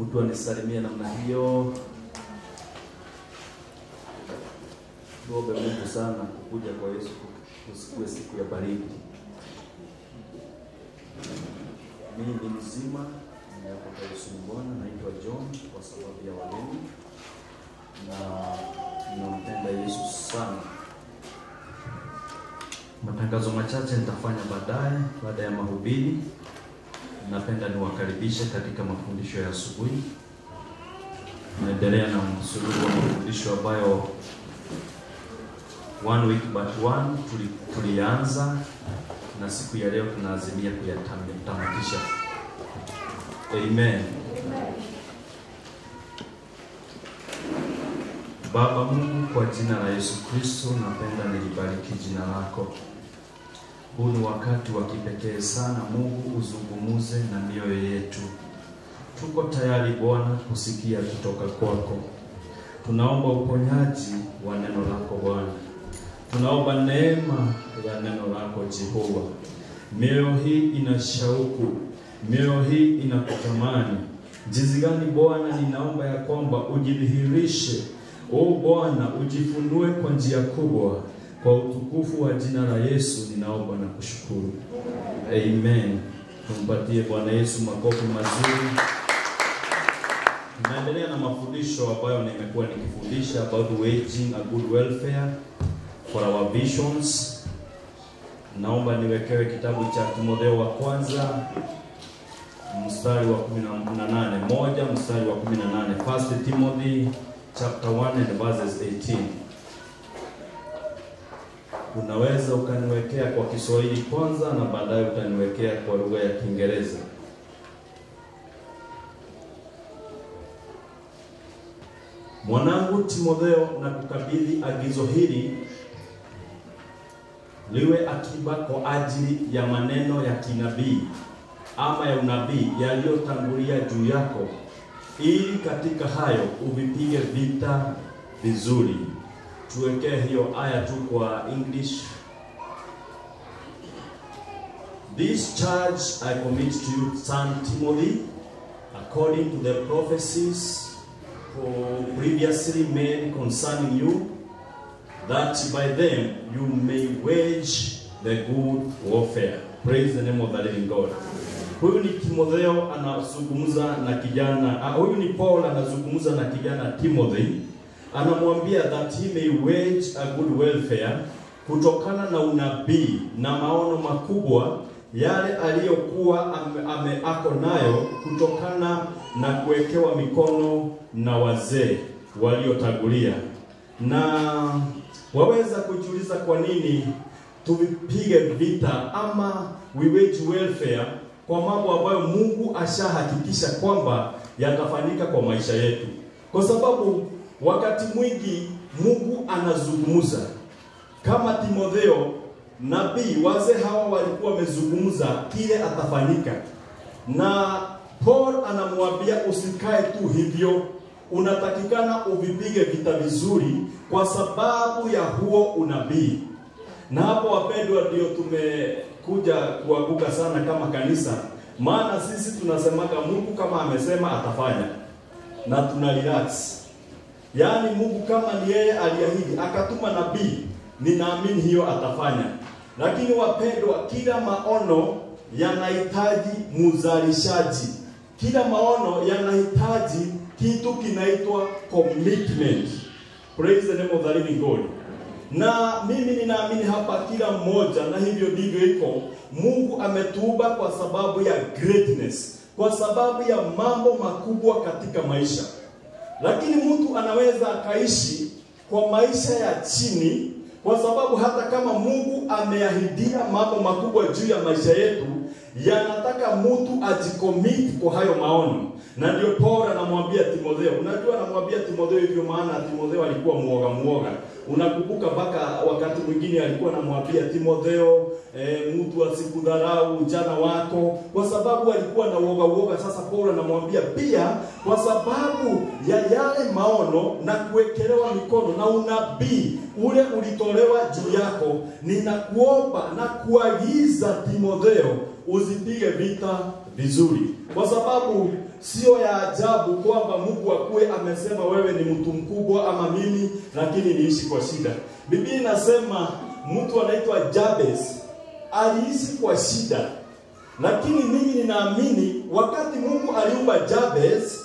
mtu anisalimia namna hiyo. Tuombe Mungu sana kukuja kwa Yesu kusikue siku ya baridi. Mimi ni mzima, nimepata Yesu Bwana, naitwa John kwa sababu ya wageni. Na ninampenda Yesu sana. Matangazo machache nitafanya baada ya mahubiri. Napenda niwakaribishe katika mafundisho ya asubuhi. Naendelea na msururu wa mafundisho ambayo one week but one tulianza, na siku ya leo tunaazimia kuyatamatisha. Amen. Baba Mungu, kwa jina la Yesu Kristo, napenda nilibariki jina lako. Huu ni wakati wa kipekee sana Mungu, uzungumuze na mioyo yetu. Tuko tayari Bwana kusikia kutoka kwako. Tunaomba uponyaji wa neno lako Bwana. Tunaomba neema ya neno lako Jehova. Mioyo hii ina shauku, mioyo hii inakutamani. Jinsi gani Bwana, ninaomba ya kwamba ujidhihirishe. Bwana, ujifunue kwa njia kubwa. Kwa utukufu wa jina la Yesu ninaomba na kushukuru. Amen. Tumpatie Bwana Yesu makofi mazuri. Naendelea na mafundisho ambayo nimekuwa nikifundisha about waging a good welfare for our visions. Naomba niwekewe kitabu cha Timotheo wa kwanza mstari wa 18, mstari wa 18. First Timothy chapter 1 and verses 18. Unaweza ukaniwekea kwa Kiswahili kwanza na baadaye utaniwekea kwa lugha ya Kiingereza. Mwanangu Timotheo, na kukabidhi agizo hili liwe akiba kwa ajili ya maneno ya kinabii ama ya unabii yaliyotangulia juu yako, ili katika hayo uvipige vita vizuri. Tuwekee hiyo aya tu kwa English. This charge I commit to you, son Timothy, according to the prophecies previously made concerning you, that by them you may wage the good warfare. Praise the name of the living God. Huyu ni Timotheo anazungumza na kijana, huyu ni Paul anazungumza na kijana Timothy. Anamwambia that he may wage a good welfare kutokana na unabii na maono makubwa yale aliyokuwa ako nayo kutokana na kuwekewa mikono na wazee waliotangulia. Na waweza kujiuliza kwa nini tupige vita ama we wage welfare kwa mambo ambayo Mungu ashahakikisha kwamba yatafanyika kwa maisha yetu. Kwa sababu wakati mwingi Mungu anazungumza. Kama Timotheo, nabii, wazee hawa walikuwa wamezungumza kile atafanyika. Na Paul anamwambia usikae tu hivyo, unatakikana uvipige vita vizuri kwa sababu ya huo unabii. Na hapo wapendwa, ndio tumekuja kuanguka sana kama kanisa. Maana sisi tunasemaga Mungu kama amesema atafanya, na tuna relax. Yaani Mungu kama ni yeye aliahidi akatuma nabii, ninaamini hiyo atafanya. Lakini wapendwa, kila maono yanahitaji muzalishaji. Kila maono yanahitaji kitu kinaitwa commitment. Praise the name of the living God. Na mimi ninaamini hapa kila mmoja, na hivyo ndivyo iko, Mungu ametuumba kwa sababu ya greatness, kwa sababu ya mambo makubwa katika maisha. Lakini mtu anaweza akaishi kwa maisha ya chini, kwa sababu hata kama Mungu ameahidia mambo makubwa juu ya maisha yetu, yanataka mtu ajicommit kwa hayo maono. Na ndio Paul anamwambia Timotheo. Unajua anamwambia Timotheo hivyo maana Timotheo alikuwa muoga. Unakumbuka mpaka wakati mwingine alikuwa anamwambia Timotheo, mtu asikudharau ujana wako, kwa sababu alikuwa na uoga. Sasa Paulo anamwambia pia, kwa sababu ya yale maono na kuwekelewa mikono na unabii ule ulitolewa juu yako, ninakuomba na kuagiza Timotheo uzipige vita vizuri. Kwa sababu sio ya ajabu kwamba Mungu akuwe amesema wewe ni mtu mkubwa ama mimi, lakini niishi kwa shida. Biblia inasema mtu anaitwa Jabez aliishi kwa shida, lakini mimi ninaamini wakati Mungu aliumba Jabez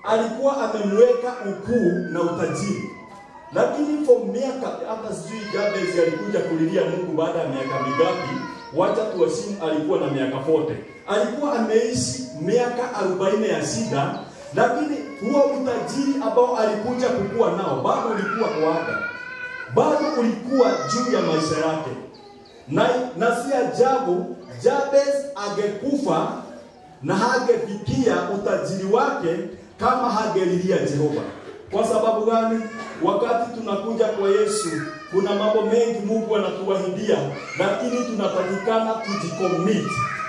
alikuwa amemweka ukuu na utajiri. Lakini kwa miaka, hata sijui Jabez alikuja kulilia Mungu baada ya miaka mingapi, wacha tuwasimu alikuwa na miaka 40. Alikuwa ameishi miaka 40 ya shida, lakini huo utajiri ambao alikuja kukua nao bado ulikuwa kuaga. Bado ulikuwa juu ya maisha yake. Na si ajabu Jabez angekufa na hangefikia utajiri wake kama hangelilia Jehova. Kwa sababu gani? Wakati tunakuja kwa Yesu, kuna mambo mengi Mungu anatuahidia, lakini tunatakikana tujicommit.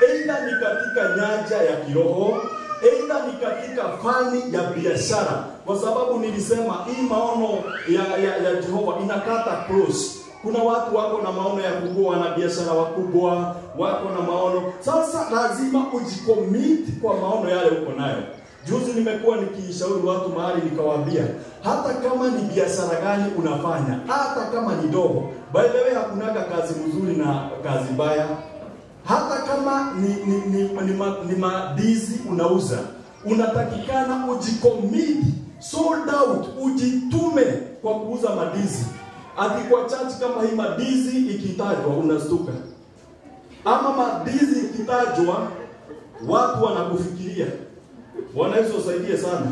Aidha ni katika nyanja ya kiroho, aidha ni katika fani ya biashara. Kwa sababu nilisema hii maono ya Jehova inakata close. Kuna watu wako na maono ya kuwa na biashara wakubwa, wako na maono. Sasa lazima ujicommit kwa maono yale uko nayo. Juzi nimekuwa nikishauri watu mahali nikawaambia, hata kama ni biashara gani unafanya, hata kama ni dogo, by the way hakunaga kazi mzuri na kazi mbaya. Hata kama ni madizi unauza, unatakikana ujicommit, sold out, ujitume kwa kuuza madizi. Ati kwa church kama hii madizi ikitajwa unastuka, ama madizi ikitajwa watu wanakufikiria. Bwana Yesu asaidie sana.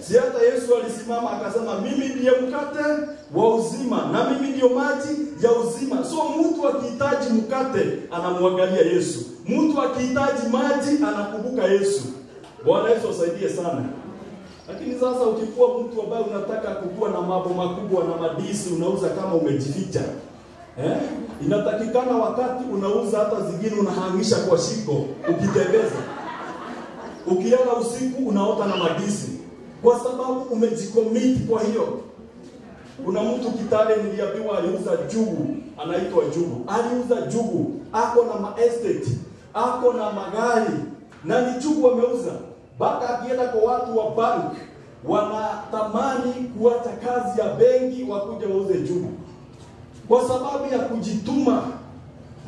Si hata Yesu alisimama akasema mimi ndiye mkate wa uzima na mimi ndiyo maji ya uzima. So mtu akihitaji mkate anamwangalia Yesu, mtu akihitaji maji anakumbuka Yesu. Bwana Yesu asaidie sana. Lakini sasa ukikuwa mtu ambaye unataka kukua na mambo makubwa na madisi unauza kama umejificha, inatakikana wakati unauza hata zingine unahangisha kwa shiko ukitembeza. Ukilala usiku unaota na madisi kwa sababu umejicommit. Kwa hiyo kuna mtu Kitale niliambiwa aliuza jugu, anaitwa Jugu. Aliuza jugu, ako na maestate, ako na magari, na ni jugu ameuza. Baka akienda kwa watu wa bank wanatamani kuacha kazi ya benki wakuja wauze jugu. Kwa sababu ya kujituma.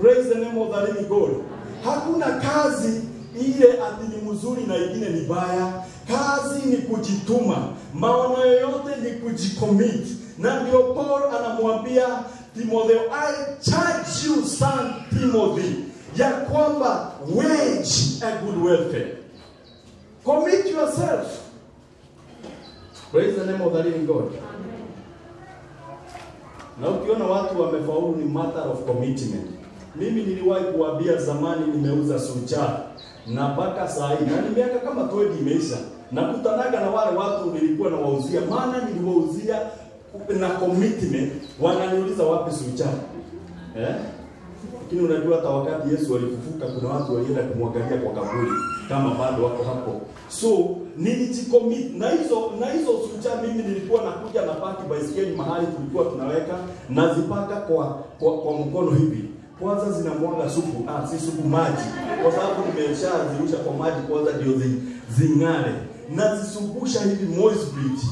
Praise the name of the living God. Hakuna kazi ile ati ni mzuri na ingine ni baya. Kazi ni kujituma. Maono yote ni kujicommit. Na ndio Paul anamwambia Timotheo, I charge you son Timothy, ya kwamba wage a good welfare. Commit yourself. Praise the name of the living God. Na ukiona watu wamefaulu ni matter of commitment. Mimi niliwahi kuambia zamani nimeuza sucha na mpaka saa hii na ni miaka kama 20 imeisha. Nakutanaga na wale watu nilikuwa nawauzia, maana niliwauzia na commitment, wananiuliza wapi sucha. Lakini unajua hata wakati Yesu alifufuka kuna watu walienda kumwangalia kwa kaburi kama bado wako hapo. So nilijicommit na hizo sucha. Mimi nilikuwa nakuja na paki baiskeli mahali tulikuwa tunaweka, nazipaka kwa mkono hivi. Kwanza zinamwaga supu, si supu, maji. Kwa sababu nimeshazirusha kwa maji kwanza ndio zingare. Nazisubusha hivi moist bleach.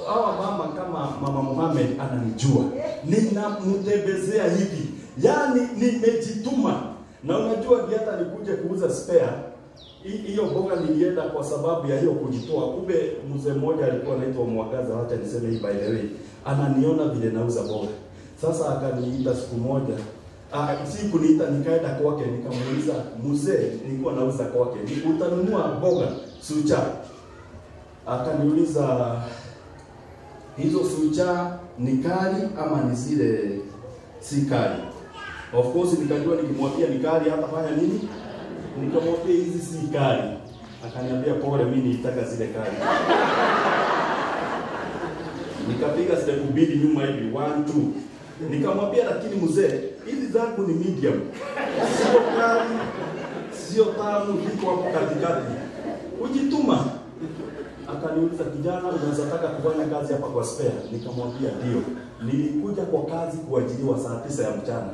Hawa mama kama Mama Mohamed ananijua. Ninamtembezea hivi. Yani nimejituma. Na unajua hata nikuje kuuza spare. Hiyo boga nilienda kwa sababu ya hiyo kujitoa. Kumbe mzee mmoja alikuwa anaitwa Mwagaza, hata niseme hii by the way. Ananiona vile nauza boga. Sasa akaniita siku moja. Siku nikaenda kwake nikamuuliza, mzee nilikuwa nauza kwake, utanunua boga sucha? Akaniuliza, hizo sucha ni kali ama ni zile si kali? Of course nikajua nikimwambia ni kali hatafanya nini. Nikamwambia hizi si kali. Akaniambia pole, mimi nitaka zile kali. Nikapiga step mbili nyuma hivi 1 2. Nikamwambia lakini mzee, hizi zangu ni medium. Sio kali, sio tamu, ziko hapo katikati. Ujituma. Akaniuliza, kijana, unaweza taka kufanya kazi hapa kwa spare? Nikamwambia ndio. Nilikuja kwa kazi kuajiriwa saa 9 ya mchana.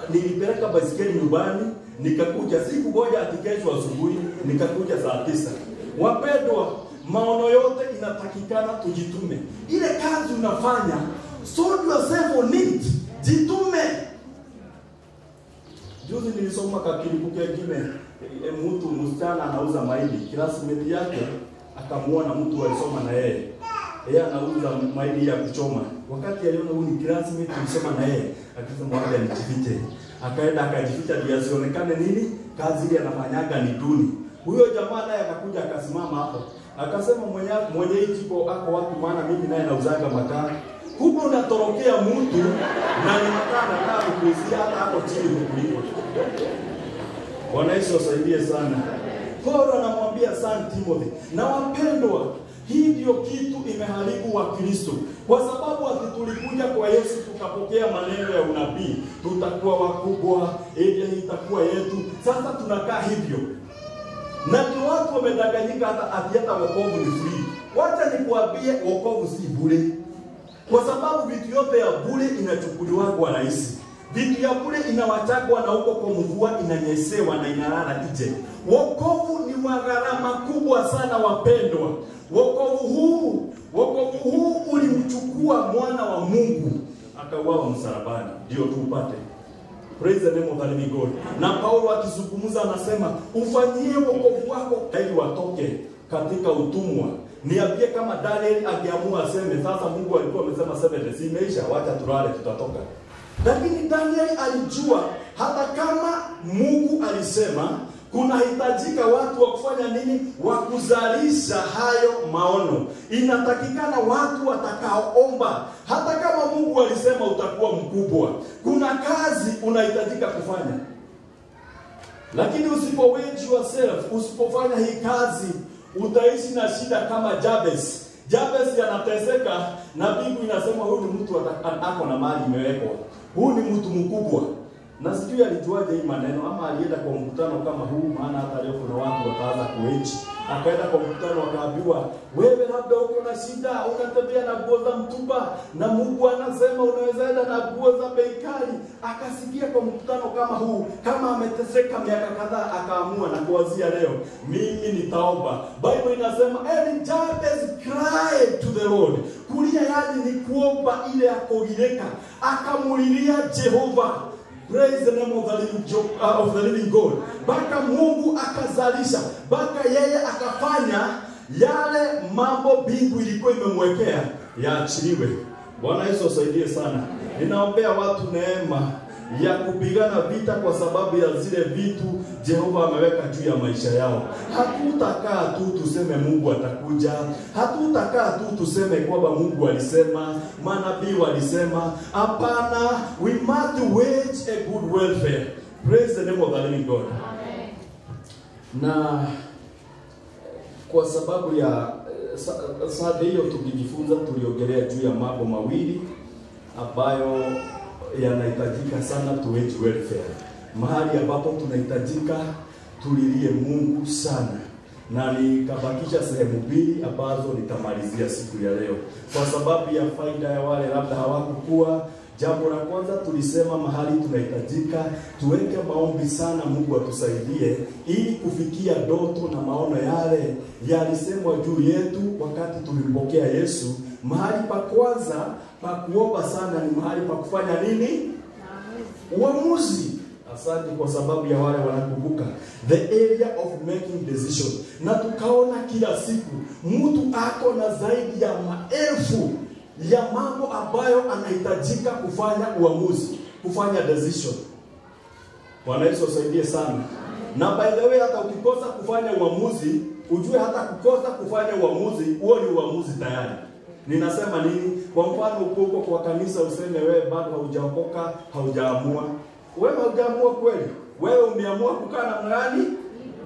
Nilipeleka baisikeli nyumbani, nikakuja siku moja ati kesho asubuhi, nikakuja saa 9. Wapendwa, maono yote inatakikana tujitume. Ile kazi unafanya, sold yourself on it. Jitume. Juzi nilisoma kakilipu kingine, mtu msichana anauza mahindi, classmate yake akamuona mtu alisoma na yeye. Yeye anauza mahindi ya kuchoma. Wakati aliona huyu ni classmate alisoma na yeye, akasema wacha nijifiche. Akaenda akajificha ndio asionekane nini? Kazi ile anafanyaga ni duni. Huyo jamaa naye akakuja akasimama hapo. Akasema mwenye hicho ako watu, maana mimi naye nauzaga makaa. Huko unatorokea mtu na ni makaa na kukuuzia hata hapo chini kuliko. Bwana Yesu asaidie sana. Paulo anamwambia San Timothy, na wapendwa, hii ndio kitu imeharibu wa Kristo. Kwa sababu tulikuja kwa Yesu tukapokea maneno ya unabii, tutakuwa wakubwa, elia itakuwa yetu. Sasa tunakaa hivyo. Na ndio watu wamedanganyika hata wokovu ni free. Wacha nikuambie, wokovu si bure. Kwa sababu vitu yote ya bure inachukuliwa kwa rahisi. Vitu ya bure inawachagwa na huko kwa mvua inanyesewa na inalala nje. Wokovu ni wa gharama kubwa sana wapendwa. Wokovu huu ulimchukua mwana wa Mungu akauawa msalabani ndio tupate. Praise the name of the living God. Na Paulo akizungumza anasema ufanyie wokovu wako ili watoke katika utumwa. Niambie kama Daniel angeamua aseme sasa Mungu alikuwa amesema 7 days imeisha, wacha tulale tutatoka. Lakini Daniel alijua hata kama Mungu alisema kuna hitajika watu wa kufanya nini? Wa kuzalisha hayo maono. Inatakikana watu watakaoomba. Hata kama Mungu alisema utakuwa mkubwa, kuna kazi unahitajika kufanya. Lakini usipowage yourself, usipofanya hii kazi, utaishi na shida kama Jabez. Jabez anateseka na Biblia inasema huyu ni mtu ako na mali imewekwa. Huyu ni mtu mkubwa. Na sijui alijuaje hii maneno, ama alienda kwa mkutano kama huu, maana hata leo kuna watu wataanza kuenchi. Akaenda kwa mkutano akaambiwa, wewe labda uko na shida, unatembea na nguo za mtumba na Mungu anasema unaweza enda na nguo za bei kali. Akasikia kwa mkutano kama huu, kama ameteseka miaka kadhaa, akaamua na kuanzia leo mimi nitaomba. Bible inasema Jabez cried to the Lord. Kulia yani ni kuomba ile akogireka, akamulilia Jehova. Praise the name of the living God. Baka Mungu akazalisha, baka yeye akafanya yale mambo bingu ilikuwa imemwekea yaachiliwe. Bwana Yesu asaidie sana. Ninaombea watu neema ya kupigana vita kwa sababu ya zile vitu Jehova ameweka juu ya maisha yao. Hatutakaa tu tuseme Mungu atakuja. Hatutakaa tu tuseme kwamba Mungu alisema, manabii walisema. Hapana, we must wage a good warfare. Praise the name of the living God. Amen. Na kwa sababu ya saa hiyo tukijifunza, tuliongelea juu ya mambo mawili ambayo yanahitajika sana to wage welfare. Mahali ambapo tunahitajika tulilie Mungu sana. Na nikabakisha sehemu mbili ambazo nitamalizia siku ya leo kwa sababu ya faida ya wale labda hawakuwa. Jambo la kwanza tulisema mahali tunahitajika tuweke maombi sana, Mungu atusaidie ili kufikia ndoto na maono yale yalisemwa juu yetu wakati tulimpokea Yesu. Mahali pa kwanza pa kuomba sana ni mahali pa kufanya nini? Uamuzi. Asante kwa sababu ya wale wanakumbuka the area of making decision. Na tukaona kila siku mtu ako na zaidi ya maelfu ya mambo ambayo anahitajika kufanya uamuzi, kufanya decision. Bwana Yesu asaidie sana. Na by the way, hata ukikosa kufanya uamuzi, ujue hata kukosa kufanya uamuzi, huo ni uamuzi tayari. Ninasema nini? Kwa mfano uko kwa kanisa useme wewe bado haujaokoka, haujaamua. Wewe haujaamua kweli? Wewe umeamua kukaa na nani?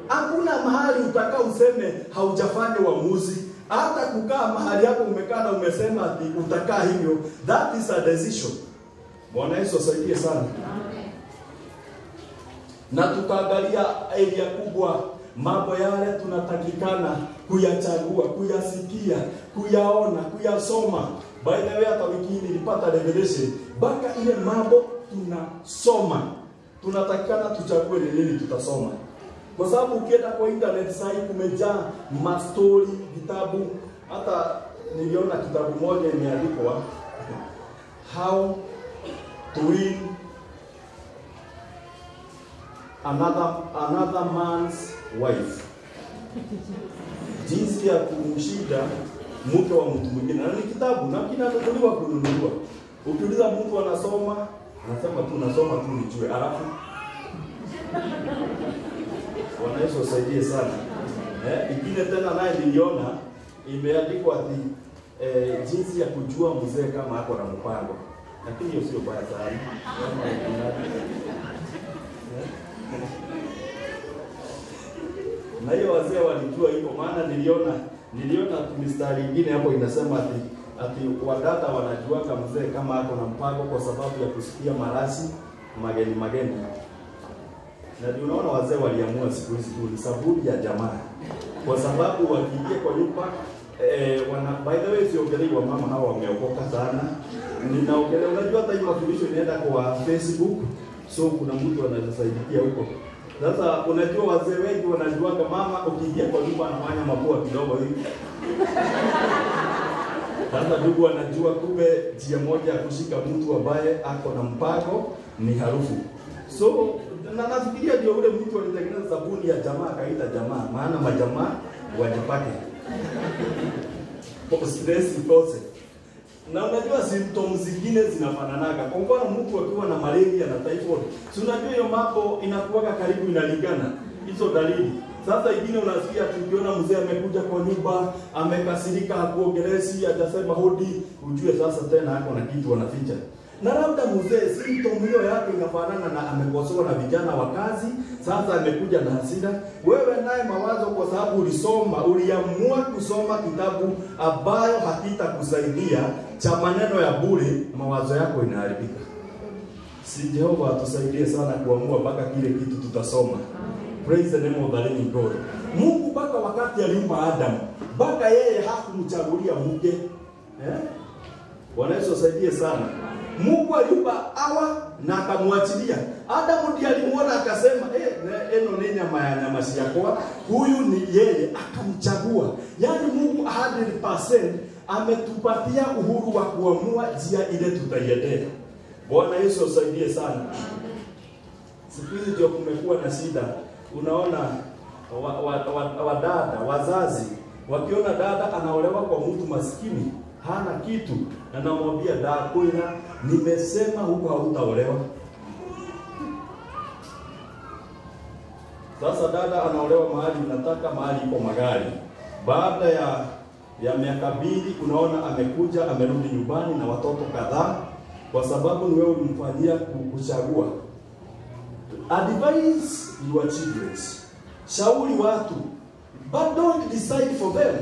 Hakuna mahali utakao useme haujafanya uamuzi. Hata kukaa mahali hapo umekaa na umesema ati utakaa hivyo, that is a decision. Bwana Yesu asaidie sana. Na tukaangalia area kubwa, mambo yale tunatakikana kuyachagua, kuyasikia, kuyaona, kuyasoma. By the way, hata wiki hii nilipata revelation, baka ile mambo tunasoma, tunatakikana tuchague ni nini tutasoma. Kwa sababu ukienda kwa internet sasa kumejaa mastori, vitabu. Hata niliona kitabu moja imeandikwa How to Win Another Man's Wife. Jinsi ya kumshinda mke wa mtu mwingine. Na ni kitabu na kinanunuliwa kununuliwa. Ukiuliza mtu anasoma, anasema tu nasoma tu nijue. Alafu Bwana Yesu asaidie sana. Ingine tena naye niliona imeandikwa ati jinsi ya kujua mzee kama ako na mpango. Lakini hiyo sio baya sana. Na hiyo wazee walijua hivyo, maana niliona mistari nyingine hapo inasema ati wadada wanajuaga mzee kama ako na mpango kwa sababu ya kusikia marasi mageni. Na ndio unaona wazee waliamua siku hizi tu sabuni ya jamaa. Kwa sababu wakiingia kwa nyumba by the way siongelei wa mama hawa wameokoka sana. Ninaongelea, unajua hata hiyo mafundisho inaenda kwa Facebook, so kuna mtu anasaidia huko. Sasa unajua wazee wengi wanajuaga mama ukiingia kwa nyumba anafanya mapua kidogo hivi. Sasa ndugu wanajua kumbe njia moja ya kushika mtu ambaye ako na mpango ni harufu. So na nafikiria ndio ule mtu alitengeneza sabuni ya jamaa akaita jamaa, maana majamaa wajipake. Kwa stress ikose. Na unajua symptoms zingine zinafananaga. Kwa mfano mtu akiwa na malaria na typhoid, si unajua hiyo mambo inakuwa karibu inalingana hizo dalili. Sasa ingine unasikia tukiona mzee amekuja kwa nyumba, amekasirika, hakuongelezi, hajasema hodi, ujue sasa tena hako na kitu wanaficha. Na labda mzee symptom hiyo yake inafanana na amekosoa na vijana wa kazi, sasa amekuja na hasira. Wewe naye mawazo kwa sababu uliamua kusoma kitabu ambayo hakitakusaidia cha maneno ya bure, mawazo yako inaharibika. Si Jehova atusaidie sana kuamua mpaka kile kitu tutasoma. Praise the name of the living God. Mungu mpaka wakati alimpa Adam, mpaka yeye hakumchagulia mke. Bwana Yesu asaidie sana. Mungu alimpa Hawa na akamwachilia. Adam ndiye alimuona akasema, eno ni nyama ya nyama yako. Huyu ni yeye, akamchagua. Yaani Mungu 100% ametupatia uhuru wa kuamua njia ile tutaiendea. Bwana Yesu asaidie sana. Siku hizi ndio kumekuwa na shida. Unaona wadada, wazazi wakiona dada anaolewa kwa mtu maskini, hana kitu, anamwambia dakwina, nimesema huko hautaolewa. Sasa dada anaolewa mahali unataka, mahali ipo magari. Baada ya miaka 2 unaona amekuja, amerudi nyumbani na watoto kadhaa, kwa sababu ni wewe ulimfanyia kuchagua. Advise your children. Shauri watu, but don't decide for them.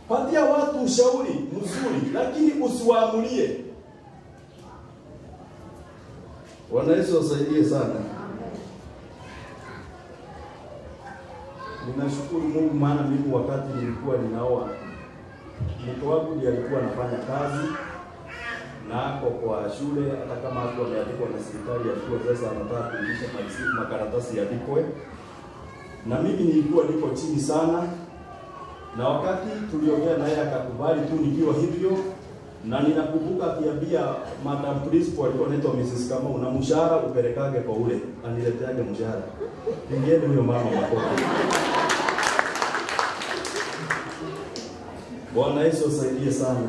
Patia watu ushauri mzuri, lakini usiwaamulie. Bwana Yesu asaidie sana. Ninashukuru Mungu maana mimi wakati nilikuwa ninaoa, mke wangu ndiye alikuwa anafanya kazi na ako kwa shule, hata kama hapo ameandikwa na serikali ya shule, sasa anataka kuandisha makaratasi yandikwe. Na mimi nilikuwa niko chini sana, na wakati tuliongea naye akakubali tu nikiwa hivyo. Na ninakumbuka akiambia madam principal alikuwa anaitwa Mrs. Kama, una mshahara upelekage kwa ule, anileteage mshahara. Pingeni huyo mama makofi. Bwana Yesu asaidie sana.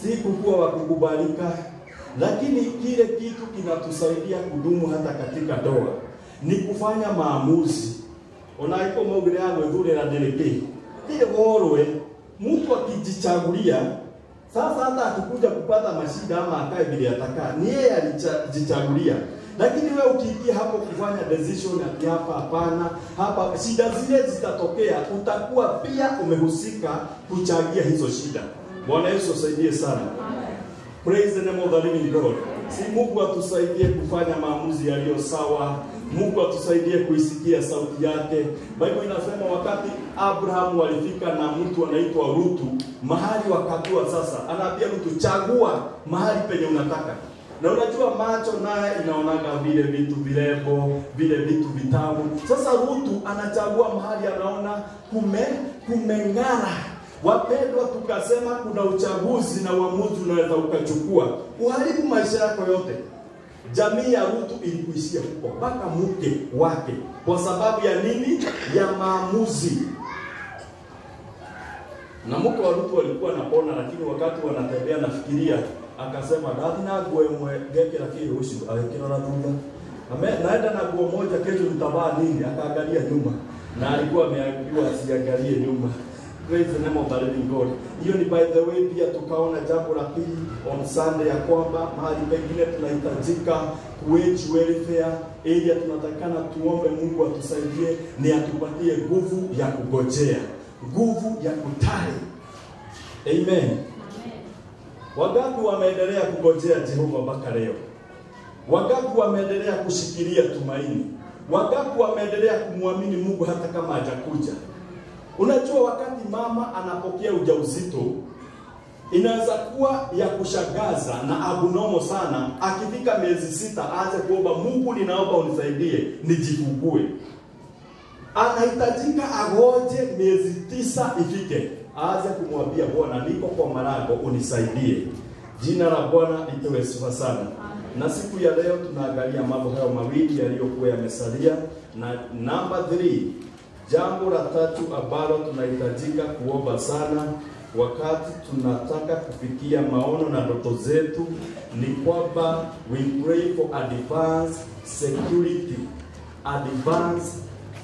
Si kukua wa kukubalika, lakini kile kitu kinatusaidia kudumu hata katika ndoa ni kufanya maamuzi. Unaiko maugire yangu dhuri na deleke. Ile worwe mtu akijichagulia, sasa hata akikuja kupata mashida ama akae bila atakaa, ni yeye alijichagulia. Lakini wewe ukiingia hapo kufanya decision ati hapa hapana, hapa shida zile zitatokea, utakuwa pia umehusika kuchangia hizo shida. Bwana Yesu asaidie sana. Praise the name of the living God. Si Mungu atusaidie kufanya maamuzi yaliyo sawa. Mungu atusaidie kuisikia sauti yake. Biblia inasema wakati Abraham walifika na mtu anaitwa Rutu, mahali wakatua sasa. Anaambia Rutu, chagua mahali penye unataka. Na unajua macho naye inaonaga vile vitu vilebo, vile vitu vitamu. Sasa Rutu anachagua mahali anaona kumeng'ara. Wapendwa, tukasema kuna uchaguzi na uamuzi unaweza ukachukua uharibu maisha yako yote. Jamii ya Rutu ilikuishia huko mpaka mke wake. Kwa sababu ya nini? Ya maamuzi. Na mke wa Rutu walikuwa napona, lakini wakati wanatembea nafikiria akasema dadina gwemwe geke lakini ushi akina na thumba. Naenda na nguo moja, kesho nitavaa nini? Akaangalia nyuma. Na alikuwa ameambiwa asiangalie nyuma. Praise the name of the living God. Hiyo ni by the way pia tukaona jambo la pili on Sunday ya kwamba mahali pengine tunahitajika wage welfare area, tunatakana tuombe Mungu atusaidie ni atupatie nguvu ya kugojea, nguvu ya kutari. Amen. Wangapi wameendelea kugojea Jehova mpaka leo? Wangapi wameendelea kushikilia tumaini? Wangapi wameendelea kumwamini Mungu hata kama hajakuja? Unajua wakati mama anapokea ujauzito inaweza kuwa ya kushangaza na abnormal sana. Akifika miezi 6 aanze kuomba Mungu, ninaomba unisaidie nijifungue. Anahitajika agoje miezi 9 ifike aanze kumwambia Bwana, niko kwa malango unisaidie. Jina la Bwana lipewe sifa sana. Na siku ya leo tunaangalia mambo hayo mawili yaliyokuwa yamesalia. Na number 3, jambo la tatu ambalo tunahitajika kuomba sana wakati tunataka kufikia maono na ndoto zetu ni kwamba we pray for advanced security, advanced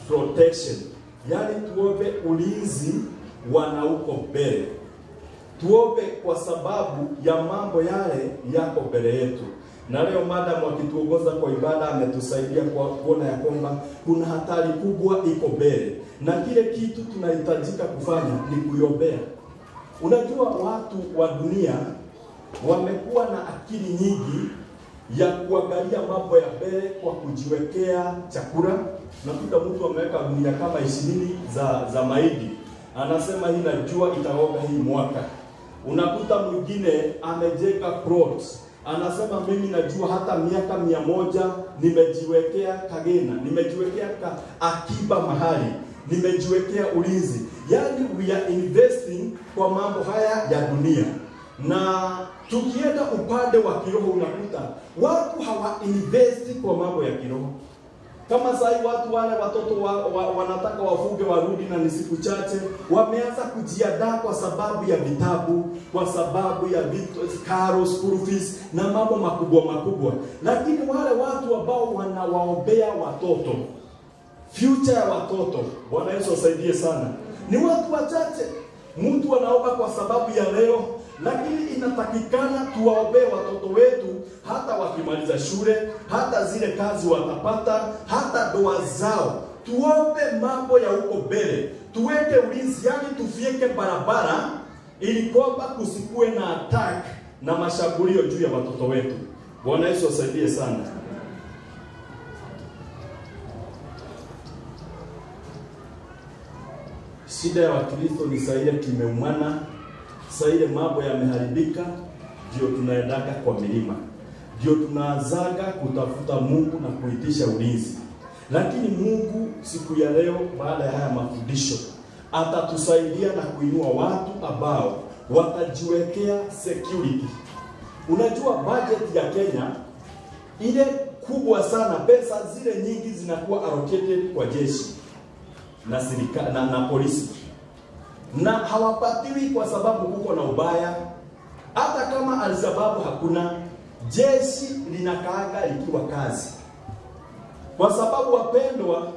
protection. Yani tuombe ulinzi wana uko mbele. Tuombe kwa sababu ya mambo yale yako mbele yetu. Na leo madam akituongoza kwa ibada ametusaidia kwa kuona ya kwamba kuna hatari kubwa iko mbele. Na kile kitu tunahitajika kufanya ni kuiombea. Unajua watu wa dunia wamekuwa na akili nyingi ya kuangalia mambo ya mbele kwa kujiwekea chakula. Nakuta mtu ameweka gunia kama 20 za mahindi. Anasema hii najua itaoga hii mwaka. Unakuta mwingine amejenga plots. Anasema mimi najua hata miaka 100 nimejiwekea kagena, nimejiwekea akiba mahali, nimejiwekea ulinzi. Yani we are investing kwa mambo haya ya dunia. Na tukienda upande wa kiroho unakuta watu hawa investi kwa mambo ya kiroho. Kama sasa watu wale watoto wanataka wafuge warudi na ni siku chache, wameanza kujiandaa kwa sababu ya vitabu, kwa sababu ya vitu, karo, school fees na mambo makubwa. Lakini wale watu ambao wanawaombea watoto, future ya watoto, Bwana Yesu asaidie sana, ni watu wachache. Mtu anaomba kwa sababu ya leo, lakini inatakikana tuwaombee watoto wetu hata wakimaliza shule, hata zile kazi watapata, hata ndoa zao. Tuombe mambo ya huko mbele, tuweke ulinzi, yani tufieke barabara ili kwamba kusikue na attack na mashambulio juu ya watoto wetu. Bwana Yesu asaidie sana. Shida ya Wakristo ni saa ile tumeumana, saa ile mambo yameharibika, ndio tunaendaka kwa milima. Ndio tunaanzaga kutafuta Mungu na kuitisha ulinzi. Lakini Mungu siku ya leo baada ya haya mafundisho atatusaidia na kuinua watu ambao watajiwekea security. Unajua budget ya Kenya ile kubwa sana, pesa zile nyingi zinakuwa allocated kwa jeshi na serikali na polisi. Na hawapatiwi kwa sababu kuko na ubaya. Hata kama alisababu hakuna, jeshi linakaaga likiwa kazi. Kwa sababu wapendwa,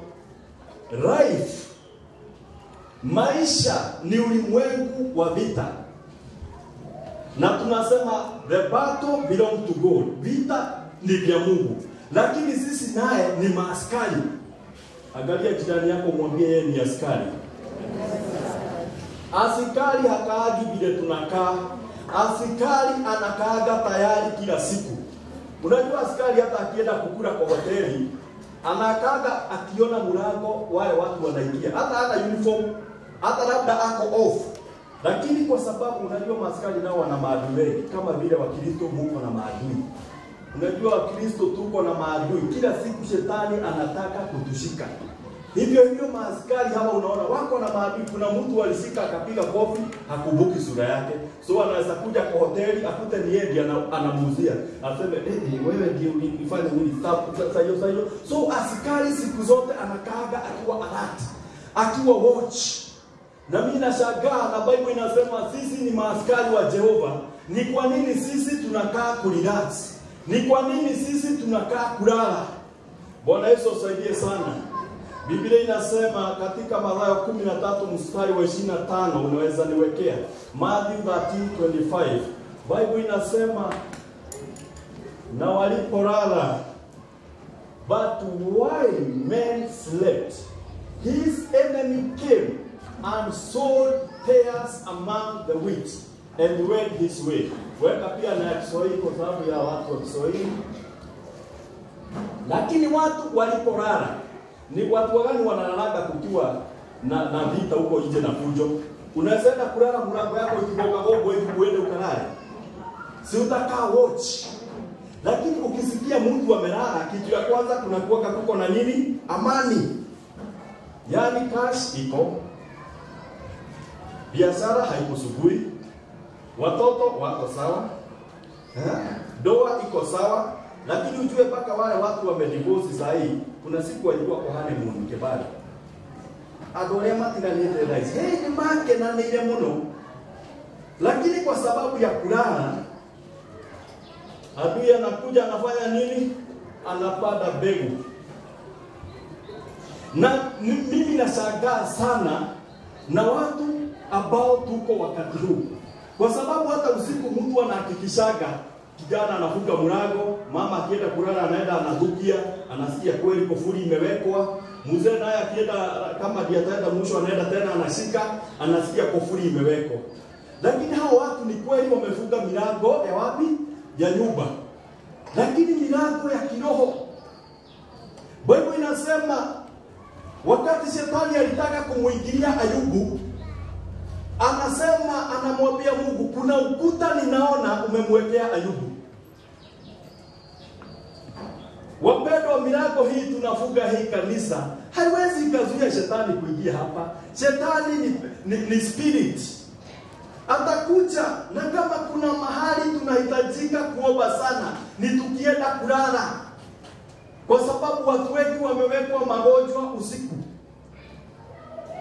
life, maisha ni ulimwengu wa vita. Na tunasema the battle belongs to God. Vita ni vya Mungu. lakini sisi naye ni maaskari. Angalia jirani yako, mwambie yeye ni askari. Askari hakaagi vile tunakaa. Askari anakaaga tayari kila siku. Unajua askari hata akienda kukula kwa hoteli, anakaaga akiona mlango wale watu wanaingia. Hata ana uniform, hata labda ako off. Lakini kwa sababu unajua maaskari nao wana maadui kama vile Wakristo muko na maadui. Unajua Wakristo tuko na maadui. Kila siku shetani anataka kutushika. Hivyo maaskari hawa unaona wako na maadui. Kuna mtu alishika akapiga kofi, hakumbuki sura yake. So anaweza kuja kwa hoteli akute ni yeye ndiye anamuuzia. Aseme wewe ndio ulifanya nini sasa hiyo. So askari siku zote anakaaga akiwa alert, akiwa watch. Na mimi nashangaa, na Bible inasema sisi ni maaskari wa Jehova. Ni kwa nini sisi tunakaa kurelax? Ni kwa nini sisi tunakaa kulala? Bwana Yesu asaidie sana. Biblia inasema katika Mathayo 13 mstari wa 25, unaweza niwekea Matthew 13:25. Bible inasema na walipolala, but while men slept, his enemy came and sowed tares among the wheat and went his way. Weka pia na Kiswahili kwa sababu ya watu wa Kiswahili. Lakini watu walipolala, ni watu gani wanalalaga kukiwa na vita huko nje na fujo? Unaweza kulala mlango yako ikigonga gongo hivi uende ukalale. Si utakaa watch. Lakini ukisikia mtu amelala, kitu ya kwanza kunakuwa kuko na nini? Amani. Yaani cash iko. Biashara haikusumbui. Watoto wako sawa. Doa iko sawa. Lakini ujue paka wale watu wamedivorce sahi, kuna siku walikuwa kwa honeymoon kebali. Adorema tinanete rais. Ni make na nile muno. Lakini kwa sababu ya kulala, adui anakuja anafanya nini? Anapanda mbegu. Na mimi nashangaa sana na watu ambao tuko wakati huu. Kwa sababu hata usiku mtu anahakikishaga kijana anafunga mlango, mama akienda kulala anaenda anadukia, anasikia kweli kufuri imewekwa. Mzee naye akienda kama ndiye ataenda mwisho anaenda tena anashika, anasikia kufuri imewekwa. Lakini hao watu ni kweli wamefunga milango ya wapi? Ya nyumba. Lakini milango ya kiroho. Biblia inasema wakati shetani alitaka kumuingilia Ayubu, anasema anamwambia Mungu, kuna ukuta ninaona umemwekea Ayubu. Wapendwa, milango hii tunafunga hii kanisa haiwezi kazuia shetani kuingia hapa. Shetani ni spirit. Atakuja, na kama kuna mahali tunahitajika kuomba sana ni tukienda kulala. Kwa sababu watu wengi wamewekwa magonjwa usiku.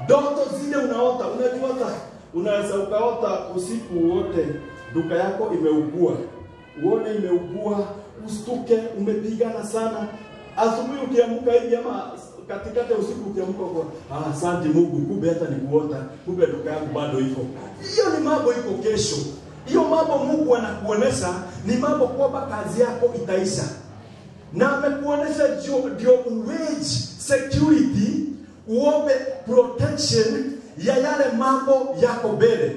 Ndoto zile unaota, unajua unaweza ukaota usiku wote duka yako imeugua. Uone imeugua, ustuke, umepigana sana. Asubuhi ukiamka hivi ama katikati usiku ukiamka kwa asante Mungu, kumbe hata nikuota, kumbe duka yangu bado iko. Hiyo ni mambo iko kesho. Hiyo mambo Mungu anakuonesha ni mambo kwamba kazi yako itaisha. Na amekuonesha ndio wage security, uombe protection ya yale mambo yako mbele.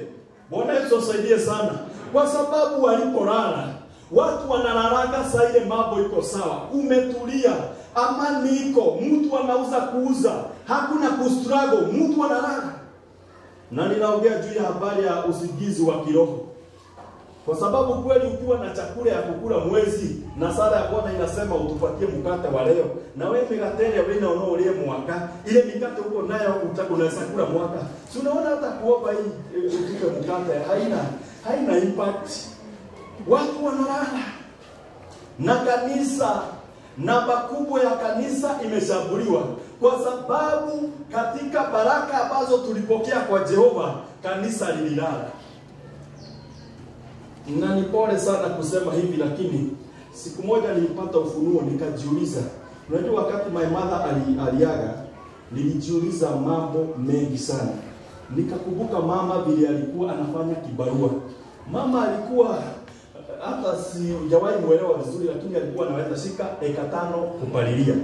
Bwana Yesu asaidie sana. Kwa sababu walipolala, watu wanalalaga saa ile mambo iko sawa. Umetulia, amani iko, mtu anauza kuuza, hakuna kustruggle, mtu analala. Na ninaongea juu ya habari ya usingizi wa kiroho. Kwa sababu kweli ukiwa na chakula ya kukula mwezi, na sala ya Bwana inasema utupatie mkate wa leo. Na wewe mikate wewe unaolie mwaka, ile mikate uko nayo unaweza kula mwaka. Si unaona hata kuomba hii utupe mkate haina impact. Watu wanalala. Na kanisa, namba kubwa ya kanisa imeshambuliwa. Kwa sababu katika baraka ambazo tulipokea kwa Jehova, kanisa lililala. Na ni pole sana kusema hivi, lakini siku moja nilipata ufunuo nikajiuliza. Unajua wakati my mother aliaga, nilijiuliza mambo mengi sana. Nikakumbuka mama vile alikuwa anafanya kibarua. Mama alikuwa hata si hujawahi muelewa vizuri, lakini alikuwa anaweza shika eka 5 kupalilia.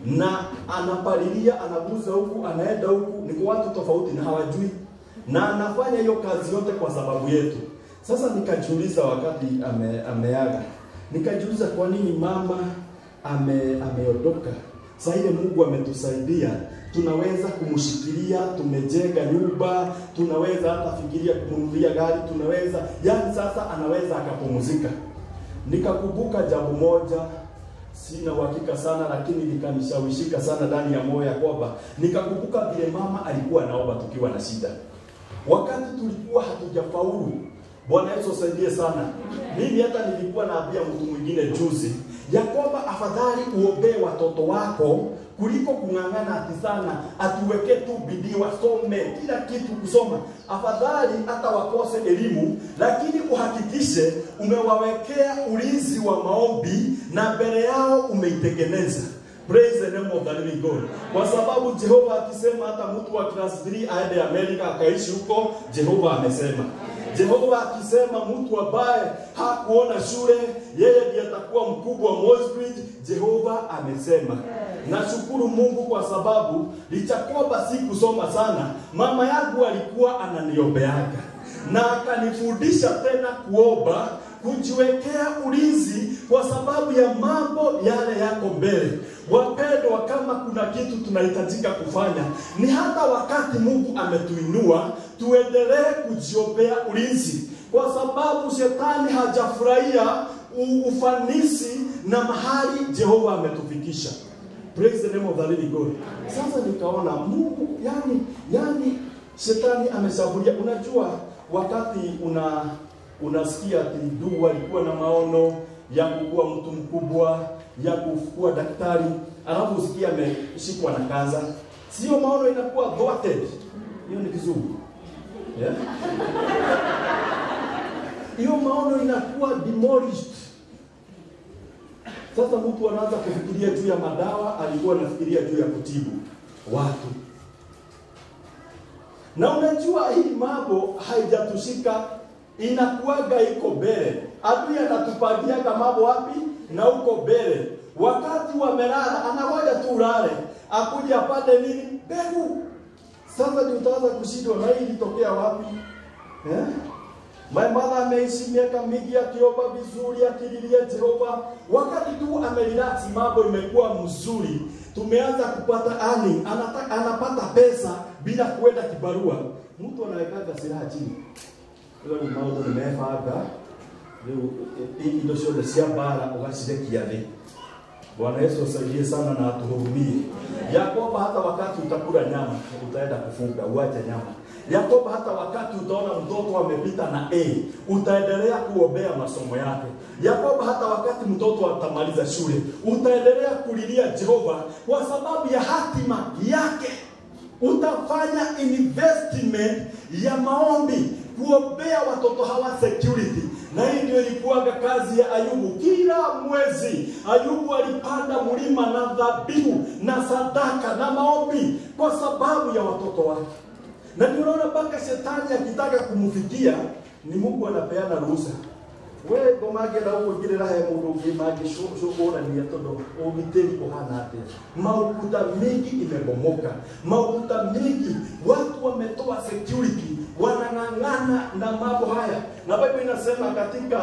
Na anapalilia, anaguza huku, anaenda huku, ni kwa watu tofauti na hawajui. Na anafanya hiyo kazi yote kwa sababu yetu. Sasa nikajiuliza wakati ameaga. Nikajiuliza kwa nini mama ameondoka. Sasa ile Mungu ametusaidia, tunaweza kumshikilia, tumejenga nyumba, tunaweza hata fikiria kumnunulia gari, tunaweza, yani sasa anaweza akapumzika. Nikakumbuka jambo moja, sina uhakika sana lakini likanishawishika sana ndani ya moyo kwamba nikakumbuka vile mama alikuwa anaomba tukiwa na shida. Wakati tulikuwa hatujafaulu, Bwana Yesu asaidie sana. Mimi hata nilikuwa naambia mtu mwingine juzi ya kwamba afadhali uombee watoto wako kuliko kung'ang'ana ati sana atuweke tu bidii wasome kila kitu kusoma. Afadhali hata wakose elimu, lakini uhakikishe umewawekea ulinzi wa maombi na mbele yao umeitengeneza. Praise the name of the living God. Kwa sababu Jehova akisema hata mtu wa class 3 aende Amerika akaishi huko, Jehova amesema. Jehova akisema mtu ambaye hakuona shule, yeye ndiye atakuwa mkubwa wa Mosbridge, Jehova amesema. Nashukuru Mungu kwa sababu licha kwamba sikusoma sana, mama yangu alikuwa ananiombeaga. Na akanifundisha tena kuomba, kujiwekea ulinzi kwa sababu ya mambo yale yako mbele. Wapendwa, kama kuna kitu tunahitajika kufanya, ni hata wakati Mungu ametuinua, tuendelee kujiombea ulinzi. Kwa sababu shetani hajafurahia ufanisi na mahali Jehova ametufikisha. Praise the name of the living God. Sasa nikaona Mungu, yani shetani ameshabulia. Unajua wakati unasikia ati ndugu alikuwa na maono ya kuwa mtu mkubwa, ya kuwa daktari, alafu usikia ameshikwa na kansa, sio maono inakuwa thwarted. Hiyo ni kizungu. Yeah? Hiyo maono inakuwa demolished. Sasa mtu anaanza kufikiria juu ya madawa, alikuwa anafikiria juu ya kutibu watu. Na unajua hii mambo haijatushika, inakuaga iko mbele. Adui anatupangia mambo wapi? Na uko mbele. Wakati wamelala, anangoja tu ulale, akuje apande nini? Mbegu. Sasa ndio utaanza kushindwa na hii ilitokea wapi? My mother ameishi miaka mingi akiomba vizuri, akililia Jehova. Wakati tu amerelax, mambo imekuwa mzuri, tumeanza kupata earning, anapata pesa bila kuenda kibarua. Mtu anaweka silaha chini. Hiyo ni mambo nimefanya. Ndio sio sia bara ukasidekia hivi. Bwana Yesu asaidie sana na atuhurumie. Ya kwamba hata wakati utakula nyama, utaenda kufunga, uache nyama. Ya kwamba hata wakati utaona mtoto amepita na A, utaendelea kuombea masomo yake. Ya kwamba hata wakati mtoto atamaliza shule, utaendelea kulilia Jehova kwa sababu ya hatima yake. Utafanya investment ya maombi kuombea watoto hawa security. Na hii ndio ilikuwa kazi ya Ayubu. Kila mwezi Ayubu alipanda mlima na dhabihu na sadaka na maombi kwa sababu ya watoto wake. Na ndio unaona mpaka shetani akitaka kumfikia, ni Mungu anapeana ruhusa. Wewe gomage na ukugirira he mundu ngimage shukura ni atondo ugiteri kohana ate. Maukuta mingi imebomoka. Maukuta mingi watu wametoa security, wanang'ang'ana na mambo haya. Na Biblia inasema katika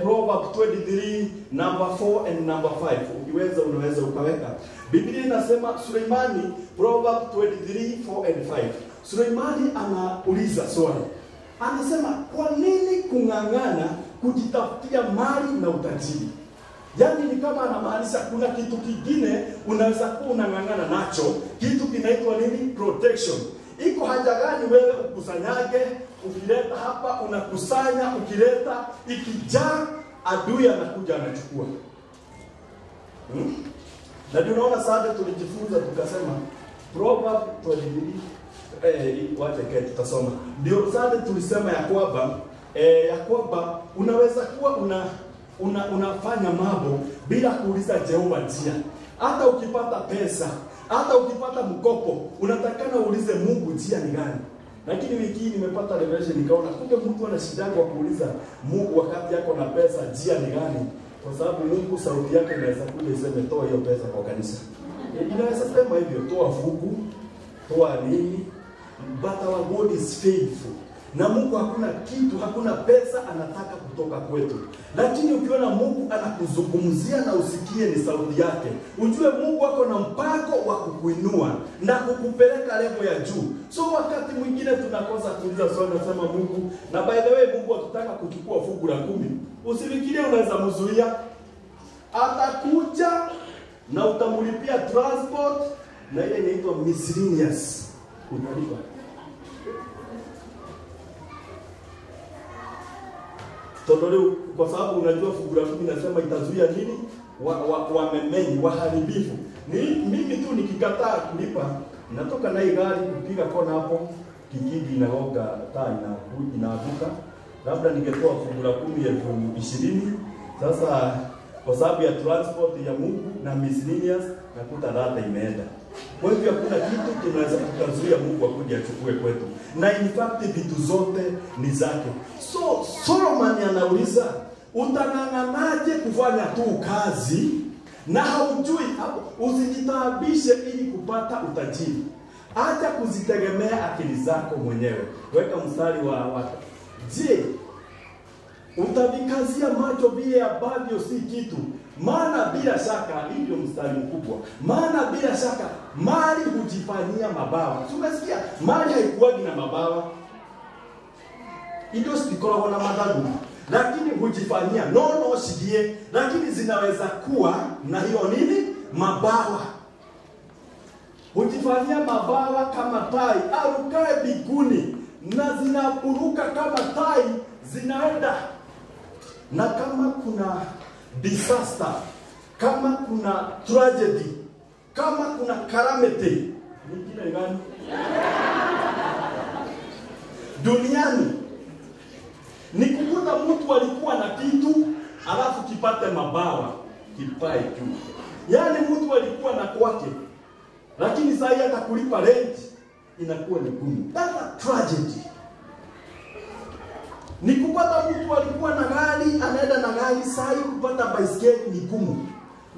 Proverbs 23 number 4 and number 5. Ukiweza unaweza ukaweka. Biblia inasema Suleimani, Proverbs 23 4 and 5. Suleimani anauliza swali. Anasema kwa nini kung'ang'ana kujitafutia mali na utajiri? Yaani ni kama anamaanisha kuna kitu kingine unaweza kuwa unang'ang'ana nacho, kitu kinaitwa nini? Protection. Iko haja gani wewe ukusanyage, ukileta hapa unakusanya, ukileta ikijaa adui anakuja anachukua. Na ndio unaona sasa tulijifunza tukasema Proverbs 23 wacha tutasoma. Ndio sasa tulisema ya kwamba unaweza kuwa unafanya mambo bila kuuliza Jehova njia. Hata ukipata pesa, hata ukipata mkopo, unatakana uulize Mungu njia ni gani. Lakini wiki hii nimepata revelation, nikaona kumbe mtu ana shida kwa kuuliza Mungu wakati yako na pesa njia ni gani? Kwa sababu Mungu sauti yake inaweza kuja iseme toa hiyo pesa kwa kanisa. Inaweza sema hivyo, toa fuku, toa nini? But our God is faithful. Na Mungu hakuna kitu, hakuna pesa anataka kutoka kwetu. Lakini ukiona Mungu anakuzungumzia na usikie ni sauti yake, ujue Mungu wako na mpango wa kukuinua na kukupeleka level ya juu. So wakati mwingine tunakosa kuuliza swali, nasema Mungu, na by the way Mungu akitaka kuchukua fungu la 10, usifikirie unaweza mzuia. Atakuja na utamlipia transport na ile inaitwa miscellaneous. Unalipa. Todoleo kwa sababu unajua fungu la 10 nasema itazuia nini? Wamemeni, waharibifu. Mimi tu nikikataa kulipa, natoka na gari kupiga kona hapo, kijiji inaoga taa inaanguka. Labda ningetoa fungu la 10,20. Sasa kwa sababu ya transport ya Mungu na miscellaneous nakuta data imeenda. Kwa hivyo hakuna kitu tunaweza kukazuia Mungu akuje achukue kwetu. Na in fact vitu zote ni zake. So Solomon anauliza, utang'ang'anaje kufanya tu kazi na haujui hapo? Usijitaabishe ili kupata utajiri. Acha kuzitegemea akili zako mwenyewe. Weka mstari wa je, utavikazia macho vile ambavyo si kitu? Maana bila shaka, hivyo mstari mkubwa, maana bila shaka mali hujifanyia mabawa. Tumesikia mali haikuwagi na mabawa, ndio sikorwa na madhabu, lakini hujifanyia no shidie, lakini zinaweza kuwa na hiyo nini, mabawa. Hujifanyia mabawa kama tai arukae biguni, na zinapuruka kama tai zinaenda. Na kama kuna disaster, kama kuna tragedy, kama kuna calamity, ni gani duniani, ni kukuta mtu alikuwa na kitu alafu kipate mabawa, kipae juu. Yaani mtu alikuwa na kwake, lakini sasa hata kulipa rent inakuwa ni gumu. That's a tragedy. Ni kupata mtu alikuwa na gari, anaenda na gari, sasa kupata baiskeli ni gumu.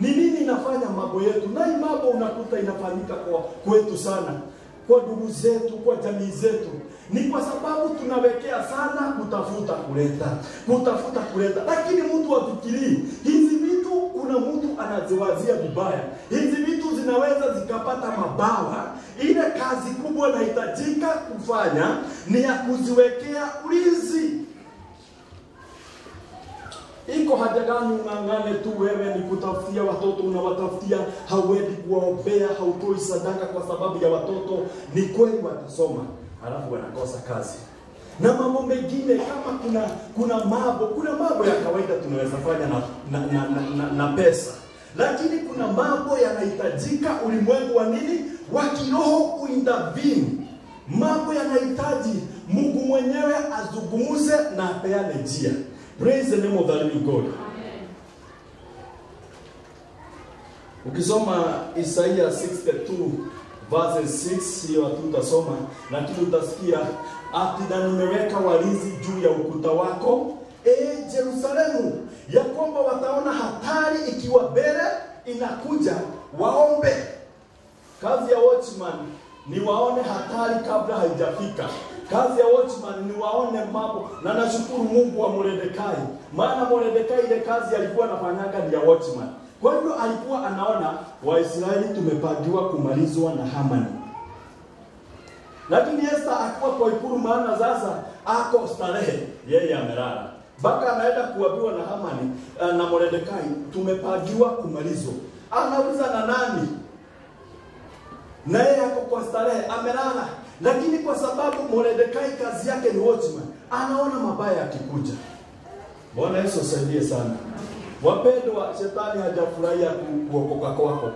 Ni nini inafanya mambo yetu? Na hii mambo unakuta inafanyika kwa kwetu sana, kwa ndugu zetu, kwa jamii zetu. Ni kwa sababu tunawekea sana kutafuta kuleta. Lakini mtu afikirii hizi vitu, kuna mtu anaziwazia vibaya. Hizi vitu zinaweza zikapata mabawa. Ile kazi kubwa inahitajika kufanya ni ya kuziwekea ulinzi. Iko haja gani ung'ang'ane tu wewe ni kutafutia watoto, unawatafutia, hauendi kuwaombea, hautoi sadaka kwa sababu ya watoto? Ni kweli watasoma, halafu wanakosa kazi. Na mambo mengine kama kuna mambo ya kawaida tunaweza fanya na pesa. Lakini kuna mambo yanahitajika ulimwengu wa nini? Wa kiroho kuintervene. Mambo yanahitaji Mungu mwenyewe azungumze na apeane njia. Praise the name of the living God. Amen. Ukisoma Isaiah 62 verses 6, hiyo tutasoma, lakini utasikia ati na nimeweka walinzi juu ya ukuta wako, Yerusalemu, ya kwamba wataona hatari ikiwa mbele inakuja, waombe. Kazi ya watchman ni waone hatari kabla haijafika. Kazi ya watchman ni waone mambo. Na nashukuru Mungu wa Mordekai, maana Mordekai ile kazi alikuwa anafanyaga ni ya watchman. Kwa hivyo alikuwa anaona Waisraeli tumepangiwa kumalizwa na Hamani. Lakini Esther akuwa kwa ikulu, maana sasa ako starehe, yeye amelala. Baka anaenda kuambiwa na Hamani na Mordekai tumepangiwa kumalizwa. Anauliza na nani? Na yeye ako kwa starehe, amelala. Lakini kwa sababu Mordekai kazi yake ni watchman, anaona mabaya yakikuja. Bwana Yesu asaidie sana. Wapendwa, shetani hajafurahia kuokoka kwako.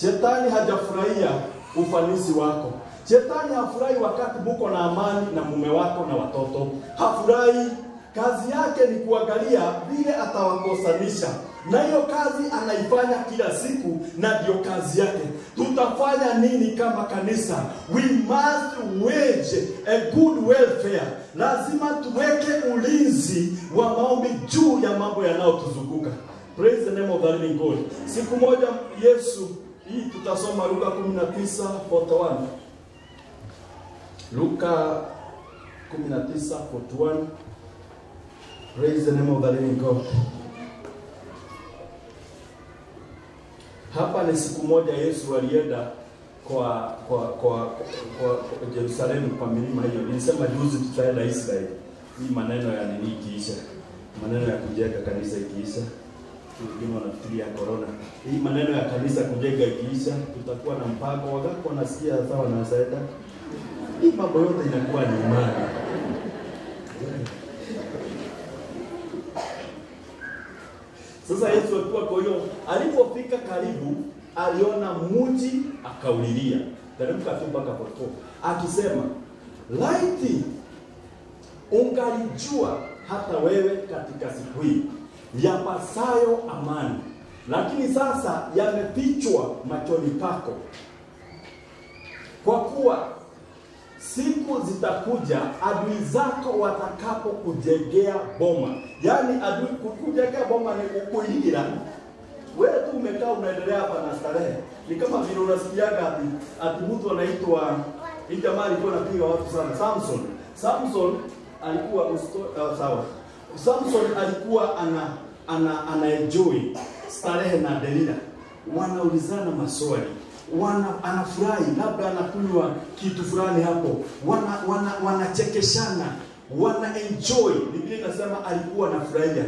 Shetani hajafurahia ufanisi wako. Shetani hafurahi wakati muko na amani na mume wako na watoto. Hafurahi. Kazi yake ni kuangalia vile atawakosanisha. Na hiyo kazi anaifanya kila siku, na ndio kazi yake. Tutafanya nini kama kanisa? We must wage tuwezeshe a good welfare. Lazima tuweke ulinzi wa maombi juu ya mambo yanayotuzunguka. Praise the name of the living God. Siku moja Yesu, hii tutasoma Luka 19:41. Luka 19:41. Praise the name of the living God. Hapa ni siku moja Yesu alienda kwa Yerusalemu kwa milima hiyo. Nilisema juzi tutaenda Israeli. Hii maneno ya nini ikiisha. Maneno ya kujenga kanisa ikiisha. Wengine wanafikiria corona. Hii maneno ya kanisa kujenga ikiisha, tutakuwa na mpango wagapo wanasikia sawa na saida. Hii mambo yote inakuwa ni imani. Sasa Yesu alikuwa kwa hiyo, alipofika karibu, aliona mji akaulilia. Teremka tu mpaka hapo. Akisema, "Laiti ungalijua hata wewe katika siku hii yapasayo amani, lakini sasa yamefichwa machoni pako. Kwa kuwa siku zitakuja adui zako watakapo kujengea boma." Yaani adui kujengea boma ni kukuingira. Wewe tu umekaa unaendelea hapa na starehe. Ni kama vile unasikiaga ati mtu anaitwa hii jamaa alikuwa anapiga watu sana, Samson alikuwa sawa. Samson alikuwa ana enjoy starehe na Delila. Wanaulizana maswali. Anafurahi, labda anakunywa kitu fulani hapo. Wanachekeshana, wana enjoy. Biblia inasema alikuwa anafurahia.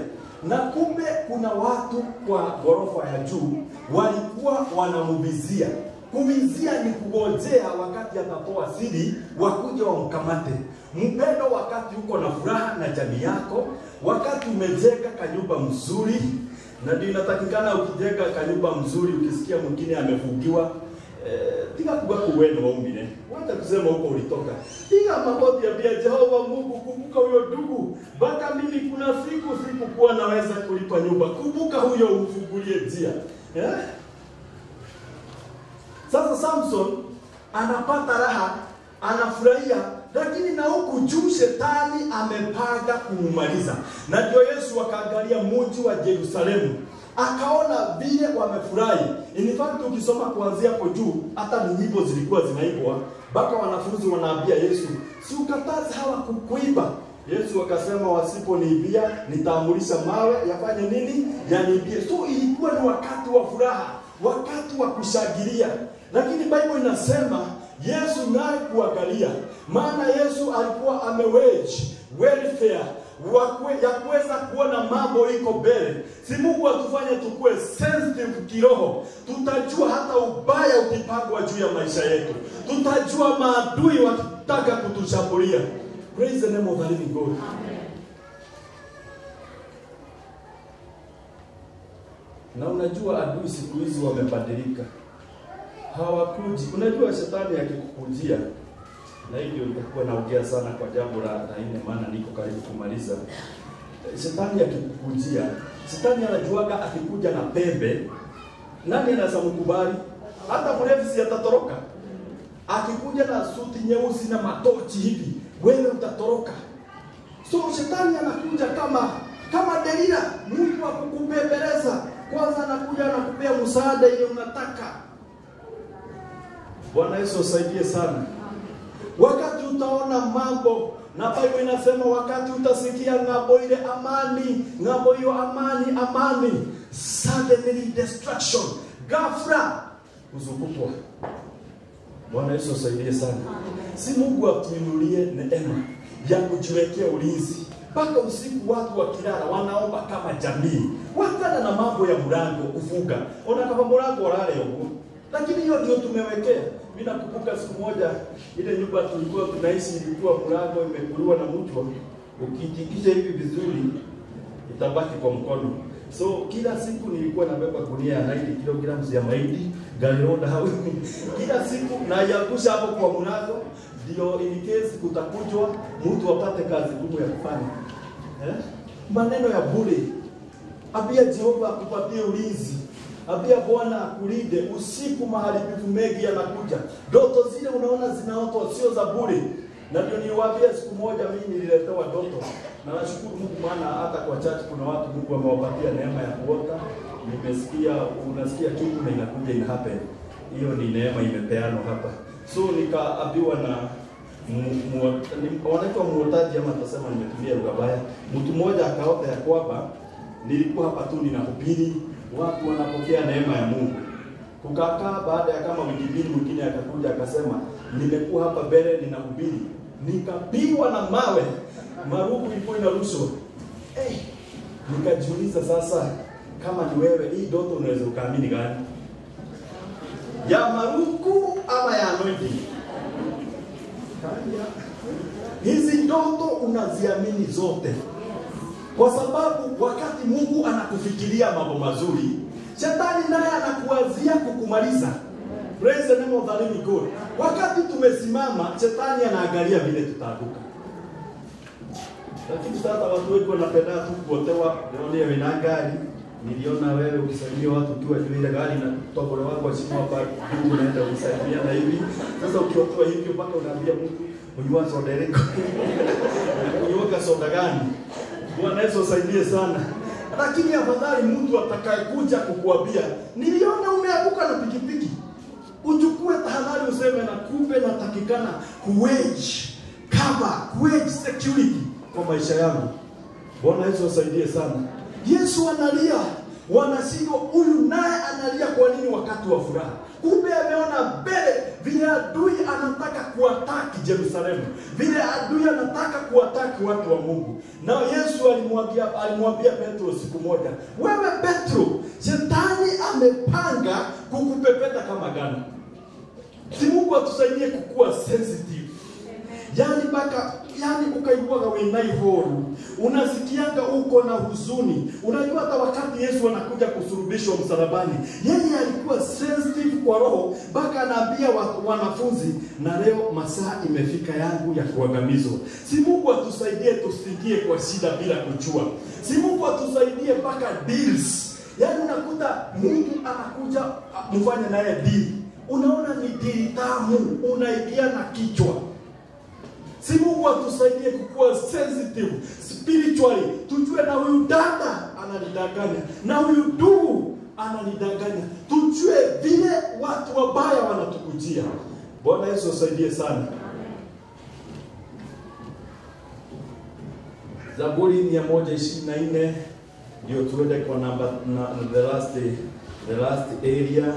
Na kumbe kuna watu kwa ghorofa ya juu walikuwa wanamvizia. Kuvizia ni kungojea wakati atatoa siri wakuje wamkamate. Mpendo, wakati uko na furaha na jamii yako, wakati umejenga kanyumba mzuri, na ndio inatakikana ukijenga kanyumba mzuri ukisikia mwingine amefungiwa, tiga kuga kuweno waumine. Wacha kusema huko ulitoka. Tiga magoti ya Jehova Mungu, kumbuka huyo ndugu. Baka mimi kuna siku kuwa naweza kulipa nyumba. Kumbuka huyo umfungulie njia. Sasa Samson anapata raha, anafurahia, lakini na huku juu shetani amepanga kumumaliza. Na ndio Yesu akaangalia mji wa Yerusalemu, akaona vile wamefurahi. In fact ukisoma kuanzia hapo juu, hata nyimbo zilikuwa zinaibwa, mpaka wanafunzi wanaambia Yesu, "Si ukataze hawa kukuiba." Yesu akasema, "Wasiponiibia nitaamurisha mawe yafanye nini? Yaniibie." So ilikuwa ni wakati wa furaha, wakati wa kushangilia. Lakini Bible inasema Yesu naye kuangalia, maana Yesu alikuwa amewage welfare ya kuweza kuona mambo iko mbele. Si Mungu atufanye tukue sensitive kiroho. Tutajua hata ubaya ukipangwa juu ya maisha yetu. Tutajua maadui wakitaka kutushambulia. Praise the name of the living God. Amen. Na unajua adui siku hizi wamebadilika. Hawakuji. Unajua shetani akikukujia, na hivyo nitakuwa naongea sana kwa jambo la nne, maana niko karibu kumaliza. Shetani akikukujia, shetani anajuaga akikuja na pembe, nani anaweza mkubali? Hata mrefu si atatoroka. Akikuja na suti nyeusi na matochi hivi, wewe utatoroka. So shetani anakuja kama Delila, mtu wa kukupembeleza. Kwanza anakuja anakupea msaada ile unataka. Bwana Yesu asaidie sana. Wakati utaona mambo, na Biblia inasema wakati utasikia ng'ambo ile amani, ng'ambo hiyo amani, suddenly destruction, ghafla kuzungukwa. Bwana Yesu asaidie sana. Si Mungu atuinulie neema ya kujiwekea ulinzi. Mpaka usiku watu wakilala wanaomba kama jamii. Wakana na mambo ya mlango kufunga. Ona kama mlango ulale huko. Lakini hiyo ndio tumewekea. Mimi nakumbuka siku moja ile nyumba tulikuwa tunaishi ilikuwa mlango imekuliwa na mtu. Ukitikisha hivi vizuri itabaki kwa mkono. So kila siku nilikuwa nabeba gunia ya 90 kilograms ya mahindi, galiroda hapo. Kila siku naiangusha hapo kwa mlango ndio in case kutakujwa mtu apate kazi ngumu ya kufanya. Maneno ya bure. Abia Jehova akupatie ulinzi. Abia Bwana akulinde usiku, mahali vitu mengi yanakuja. Ndoto zile unaona zinaotwa sio za bure. Na ndio niwaambia siku moja mimi nililetewa ndoto. Na nashukuru Mungu maana hata kwa church kuna watu Mungu amewapatia neema ya kuota. Nimesikia unasikia kitu na inakuja ina happen. Hiyo ni neema imepeanwa hapa. So nikaambiwa na wanaitwa muotaji ama tutasema nimetumia lugha mbaya. Mtu mmoja akaota ya kwamba nilikuwa hapa tu ninahubiri, watu wanapokea neema ya Mungu. Kukakaa baada ya kama wiki mbili mwingine akakuja akasema nimekuwa hapa mbele ninahubiri. Nikapigwa na mawe. Marugu ilikuwa inarushwa. Nikajiuliza sasa kama ni wewe hii ndoto unaweza ukaamini gani? Ya marugu ama ya anointing? Hizi ndoto unaziamini zote. Kwa sababu wakati Mungu anakufikiria mambo mazuri, Shetani naye anakuwazia kukumaliza. Praise the name of the living God. Wakati tumesimama, Shetani anaangalia vile tutaanguka. Lakini sasa watu wengi wanapenda tu kuotewa, ndio wena gari. Niliona wewe ukisaidia watu ukiwa juu ile gari na tobole wako chini hapa, Mungu anaenda kusaidia na hivi. Sasa ukiotoa hivyo mpaka unaambia mtu, "Unajua soda yako." Unajua soda gani? Bwana Yesu asaidie sana. Lakini afadhali mtu atakayekuja kukuambia, "Niliona umeanguka na pikipiki." Uchukue tahadhari useme na kumbe natakikana kuwage security kwa maisha yangu. Bwana Yesu asaidie sana. Yesu analia, wanashindwa huyu naye analia kwa nini wakati wa furaha? Kumbe ameona mbele vile adui anataka kuataki Yerusalemu. Vile adui anataka kuataki watu wa Mungu. Na Yesu alimwambia Petro siku moja, "Wewe Petro, Shetani amepanga kukupepeta kama gani?" Si Mungu atusaidie kukua sensitive. Yani ukaibwaga wenai huru. Unasikianga uko na huzuni. Unajua hata wakati Yesu anakuja kusulubishwa msalabani, yeye alikuwa sensitive kwa roho, mpaka anaambia wanafunzi, "Na leo masaa imefika yangu ya kuangamizwa." Si Mungu atusaidie tusikie kwa shida bila kujua. Si Mungu atusaidie mpaka deals. Yani unakuta Mungu anakuja mfanye naye deal. Unaona ni deal tamu, unaingia na kichwa. Si Mungu atusaidie kukua sensitive spiritually. Tujue na huyu dada ananidanganya, na huyu ndugu ananidanganya. Tujue vile watu wabaya wanatukujia. Bwana Yesu asaidie sana. Zaburi 124 ndio tuende kwa namba the last area.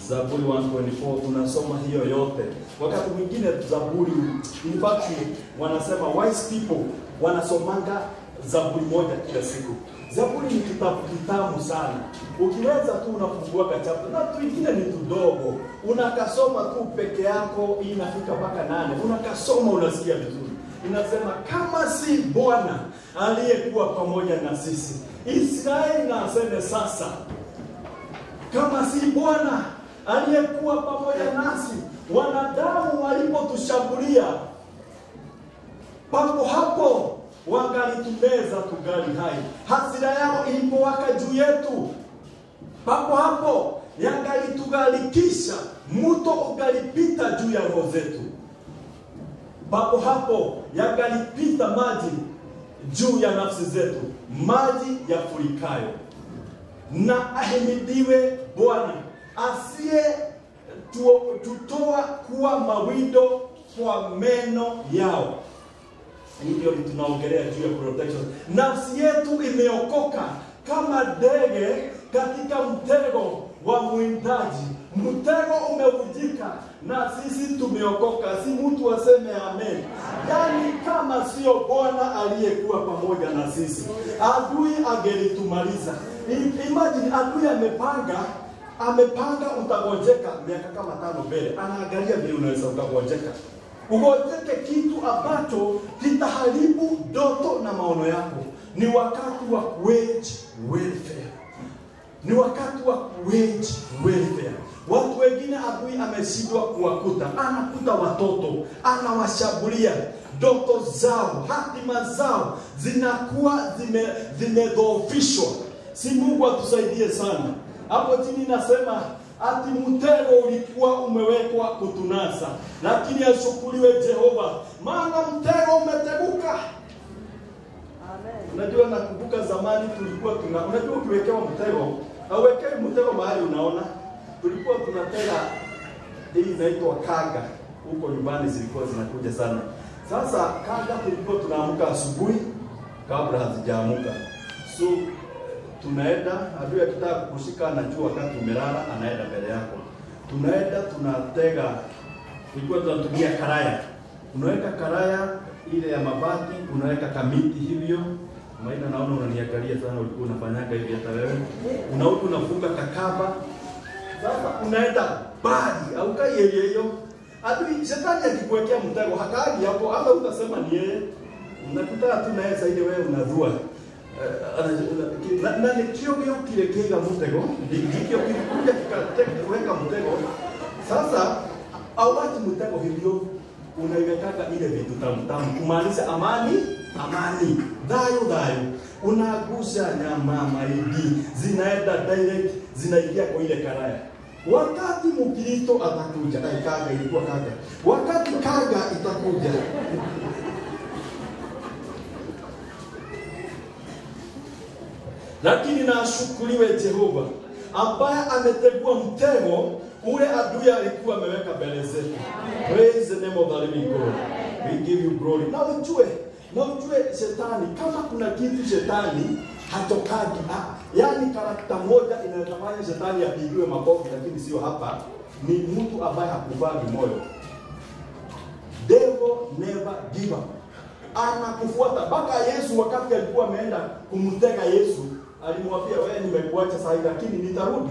Zaburi 124 tunasoma hiyo yote. Wakati mwingine Zaburi, in fact wanasema wise people wanasomanga Zaburi moja kila siku. Zaburi ni kitabu kitamu sana. Ukiweza tu unafungua chapter na tu ingine ni tudogo. Unakasoma tu peke yako inafika mpaka 8. Unakasoma unasikia vizuri. Inasema kama si Bwana aliyekuwa pamoja na sisi. Israeli na aseme sasa. Kama si Bwana aliyekuwa pamoja nasi, wanadamu walipotushambulia, papo hapo wangalitumeza tugali hai. Hasira yao ilipowaka juu yetu, papo hapo yangalitugalikisha, mto ugalipita juu ya roho zetu. Papo hapo yangalipita maji juu ya nafsi zetu, maji ya furikayo. Na ahimidiwe Bwana asiye tutoa kuwa mawindo kwa meno yao. Hivyo tunaongelea juu ya protection. Nafsi yetu imeokoka kama ndege katika mtego wa mwindaji. Mtego umevunjika na sisi tumeokoka. Si mtu aseme amen. Yani kama sio Bwana aliyekuwa pamoja na sisi, adui angelitumaliza. Imagine adui amepanga utagojeka miaka kama 5 mbele. Anaangalia vile unaweza utagojeka. Ugojeke kitu ambacho kitaharibu ndoto na maono yako. Ni wakati wa wage welfare. Ni wakati wa wage welfare. Watu wengine adui ameshindwa kuwakuta. Anakuta watoto, anawashambulia. Ndoto zao, hatima zao zinakuwa zimedhoofishwa. Si Mungu atusaidie sana. Hapo chini nasema ati mtego ulikuwa umewekwa kutunasa, lakini ashukuriwe Jehova, maana mtego umeteguka. Amen. Unajua nakumbuka zamani tulikuwa unajua ukiwekewa mtego, hauwekei mtego mahali unaona. Tulikuwa tunatega hii inaitwa kaga. Huko nyumbani zilikuwa zinakuja sana. Sasa kaga tulikuwa tunaamka asubuhi kabla hazijaamuka. So tunaenda, adui akitaka kukushika anajua wakati umelala anaenda mbele yako. Tunaenda tunatega, tulikuwa tunatumia karaya. Unaweka karaya ile ya mabati, unaweka kamiti hivyo. Maana naona unaniangalia sana, ulikuwa unafanyaga hivi hata wewe. Unafunga kakaba. Sasa unaenda bali au kai hiyo. Adui shetani akikuwekea mtego hakaji hapo, hata utasema ni yeye. Unakutana tu naye sasa ile wewe unadhua. Na nikio kile kile mtego, nikio kilikuja kikateka mtego. Sasa awati mtego hivyo unaiwekaga ile vitu tamu kumaanisha amani, dhayo. Unagusa nyama maidi, zinaenda direct, zinaingia kwa ile karaya. Wakati Mkristo atakuja, kaga ilikuwa kaga. Wakati kaga itakuja. Lakini na ashukuriwe Jehova ambaye ametegua mtego ule adui alikuwa ameweka mbele zetu. Praise the name of the living God. We give you glory. Na ujue shetani, kama kuna kitu shetani hatokagi, yani karakta moja inayofanya shetani apigiwe makofi, lakini sio hapa, ni mtu ambaye hakuvagi moyo. Devil never give up. Anakufuata mpaka Yesu wakati alikuwa ameenda kumtega Yesu, alimwambia wewe nimekuacha sasa lakini nitarudi.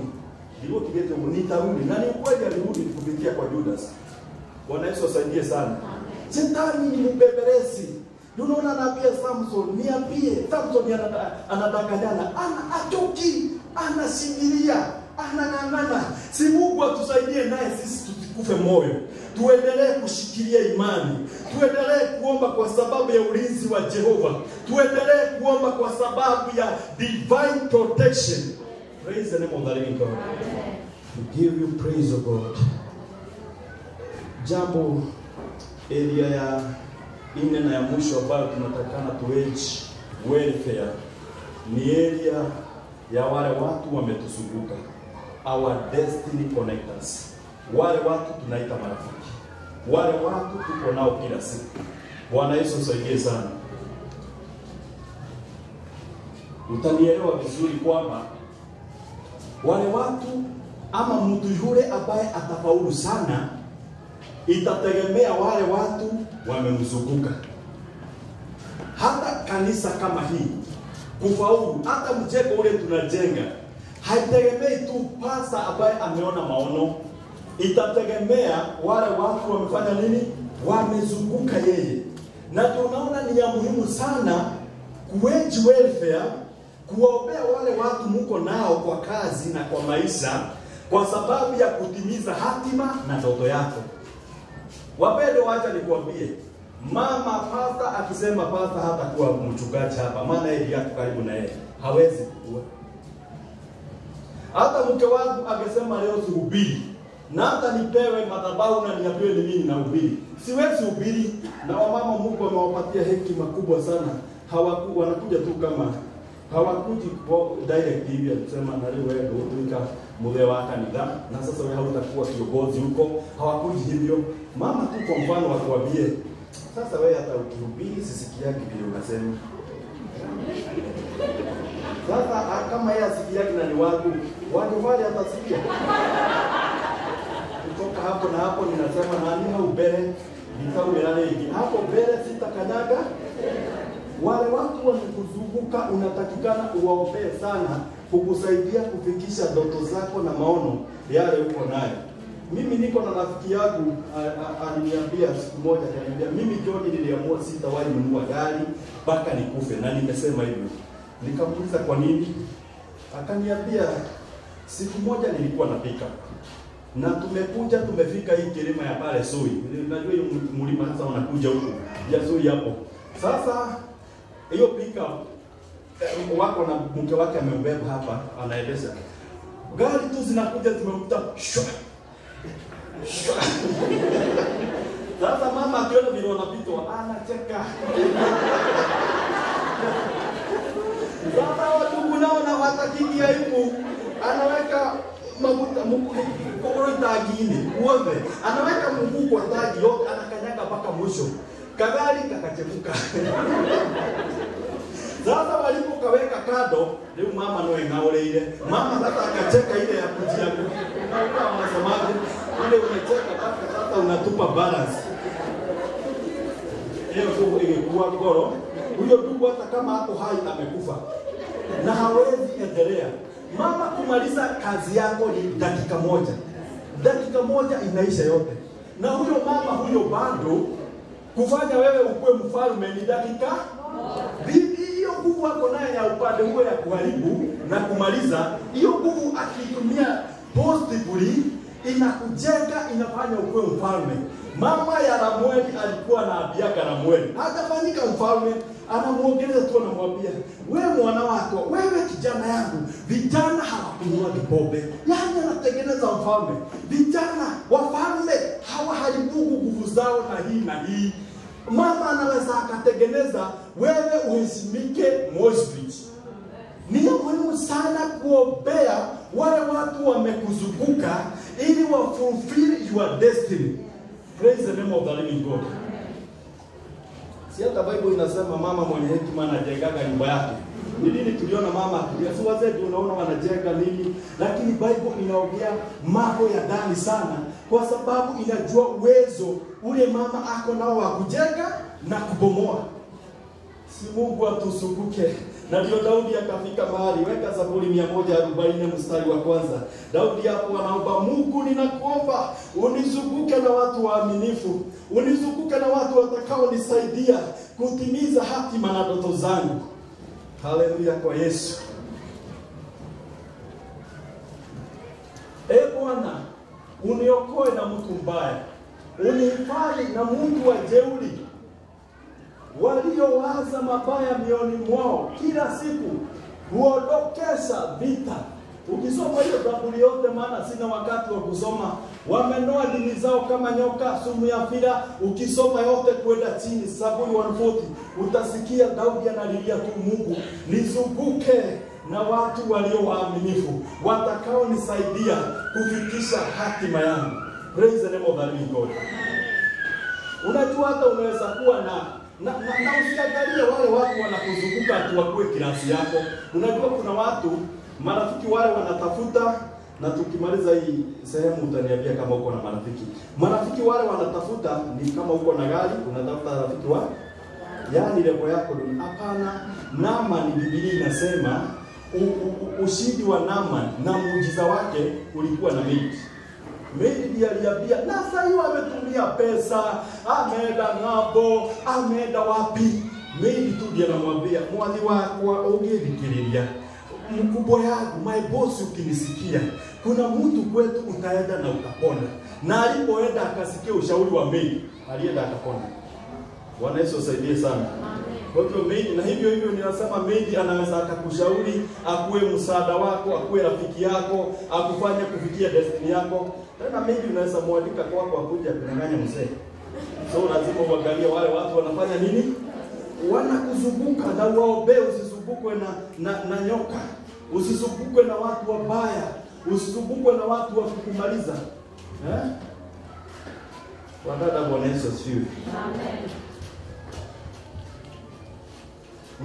Ndio kigete nitarudi. Na ni kweli alirudi kupitia kwa Judas. Bwana Yesu asaidie sana. Shetani ni mbeberesi. Unaona nabii Samson, niambie, Samson anadanganyana, atoki, anasingilia, anang'ang'ana. Si Mungu atusaidie naye sisi tusikufe moyo. Tuendelee kushikilia imani. Tuendelee kuomba kwa sababu ya ulinzi wa Jehova. Tuendelee kuomba kwa sababu ya divine protection. Praise the name of the living God. Amen. We give you praise, O God. Jambo area ya ine na ya mwisho ambayo tunatakana tuwage welfare ni area ya wale watu wametuzunguka, our destiny connectors. Wale watu tunaita marafiki, wale watu tuko nao kila siku. Bwana Yesu asaidie sana. Utanielewa vizuri kwamba wale watu ama mtu yule ambaye atafaulu sana itategemea wale watu wamemzunguka. Hata kanisa kama hii kufaulu, hata mjengo ule tunajenga, haitegemei tu pasa ambaye ameona maono. Itategemea wale watu wamefanya nini, wamezunguka yeye. Na tunaona ni ya muhimu sana kuwage welfare, kuwaombea wale watu mko nao kwa kazi na kwa maisha, kwa sababu ya kutimiza hatima na ndoto yako. Wapendo, wacha nikwambie, mama pasta akisema pasta hata kuwa mchungaji hapa, maana yeye yako karibu na yeye, hawezi kuwa. Hata mke wangu akisema leo sihubiri, na hata nipewe madhabahu na niambiwe ni mimi nahubiri, siwezi hubiri. Na wamama Mungu amewapatia hekima kubwa sana, wanakuja tu kama hawakuji direct hivi kusema na leo wewe ndio utuika mzee wa kanisa na sasa wewe hautakuwa kiongozi huko. Hawakuji hivyo. Mama tu kwa mfano wakuambie, sasa wewe hata ukihubiri sisikiaki vile unasema. Sasa kama yeye asikiaki na ni watu wale atasikia. Kutoka hapo na hapo ninasema nani haubere nitaulele hivi. Hapo mbele sitakanyaga. Wale watu wamekuzunguka unatakikana uwaombee sana, kukusaidia kufikisha ndoto zako na maono yale uko nayo. Mimi niko na rafiki yangu aliniambia siku moja, akaniambia mimi John niliamua sitawahi nunua gari mpaka nikufe, na nimesema hivyo. Nikamuuliza kwa nini? Akaniambia siku moja nilikuwa napika na tumefika hii kilima ya pale Soi. Unajua hiyo mlima sasa unakuja huko ya Soi hapo. Sasa hiyo pika wako na mke wake amembeba hapa, anaendesha. Gari tu zinakuja zimemkuta shwa. Sasa mama akiona vile wanapitwa anacheka. Sasa watu nao na watakiki aibu, anaweka mafuta mkukoro tagini uombe, anaweka mguu kwa tagi yote, anakanyaga mpaka mwisho. Kagari kakachefuka. Sasa walipokaweka kado, leo mama noe ngaoleile. Mama sasa akacheka ile ya kujia. Unaona wanasemaje? Ile unacheka mpaka sasa unatupa balance. Hiyo ndio ingekuwa goro. Huyo ndugu hata kama hapo hai amekufa na hawezi endelea. Mama kumaliza kazi yako ni dakika moja. Dakika moja inaisha yote. Na huyo mama huyo bado kufanya wewe ukue mfalme ni dakika hiyo nguvu wako naye ya upande huo ya kuharibu na kumaliza, hiyo nguvu akitumia positively inakujenga, inafanya ukue mfalme. Mama ya Ramweli alikuwa na Abiaga Ramweli. Hajafanyika mfalme, anamuongeleza tu, anamwambia, wewe mwana wako, wewe kijana yangu, vijana hawakunywa pombe. Yaani anatengeneza mfalme. Vijana wafalme hawaharibu nguvu zao na hii na hii. Mama anaweza akatengeneza wewe uheshimike Moisbridge. Ni muhimu sana kuombea wale watu wamekuzunguka ili wa fulfill your destiny. Praise the name of the living God. Si hata Bible inasema mama mwenye hekima anajenga nyumba yake. Ni nini tuliona mama akilia? Si wazee ndio unaona wanajenga nini? Lakini Bible inaongea mambo ya ndani sana, kwa sababu inajua uwezo ule mama ako nao wa kujenga na kubomoa. Si Mungu atusukuke. Na ndio Daudi akafika mahali, weka Zaburi 140 mstari wa kwanza. Daudi hapo anaomba, Mungu ninakuomba unizunguke na watu waaminifu, unizunguke na watu watakao nisaidia kutimiza hatima na ndoto zangu. Haleluya kwa Yesu. Bwana, uniokoe na mtu mbaya, unihifadhi na mtu wa jeuri, waliowaza mabaya mioni mwao kila siku huondokesha vita. Ukisoma hiyo Zaburi yote, maana sina wakati wa kusoma, wamenoa dini zao kama nyoka, sumu ya fira. Ukisoma yote kwenda chini, Zaburi 140, utasikia Daudi analilia tu, Mungu nizunguke na watu walio waaminifu, watakao nisaidia kufikisha hatima yangu. Praise the name of the living God. Unajua hata unaweza kuwa na usiangalie wale watu wanakuzunguka ati wakuwe kirasi yako. Unajua kuna watu marafiki wale wanatafuta, na tukimaliza hii sehemu utaniambia kama uko na marafiki. Marafiki wale wanatafuta ni kama uko na gari, unatafuta rafiki wa yaani level yako ni hapana. Naaman, Biblia inasema ushindi wa Naaman na muujiza wake ulikuwa na Meidi. Meidi aliambia, na sasa hiyo ametumia pesa, ameenda ng'ambo, ameenda wapi? Meidi tu ndiye anamwambia, mwali wako ungevikiriria, mkubwa yangu, my boss, ukinisikia, kuna mtu kwetu utaenda na utapona. Na alipoenda akasikia ushauri wa Meidi, alienda akapona. Bwana Yesu asaidie sana. Kwa hiyo Meidi, na hivyo ninasema Meidi anaweza akakushauri, akuwe msaada wako, akuwe rafiki yako, akufanye kufikia destiny yako. Tena Meidi unaweza muandika kwako akuja kunyang'anya mzee. So lazima uangalie wale watu wanafanya nini? Wanakuzunguka, na uwaombee, usizungukwe na nyoka. Usizungukwe na watu wabaya, usizungukwe na watu wa kukumaliza. Wadada, Bwana Yesu asifiwe. Amen.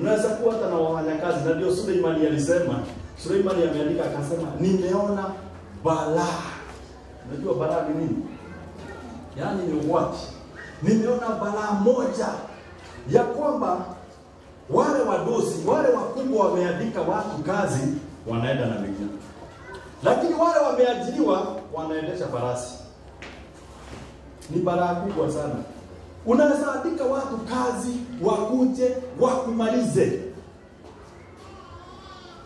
Unaweza kuwa hata na wafanyakazi, na ndio Suleimani alisema. Suleimani ameandika akasema, nimeona balaa. Unajua balaa ni nini? Yaani ni what? Nimeona balaa moja ya kwamba wale wadosi, wale wakubwa wameandika watu kazi, wanaenda na miguu. Lakini wale wameajiriwa wanaendesha farasi. Ni balaa kubwa sana. Unaweza andika watu kazi, wakuje, wakumalize.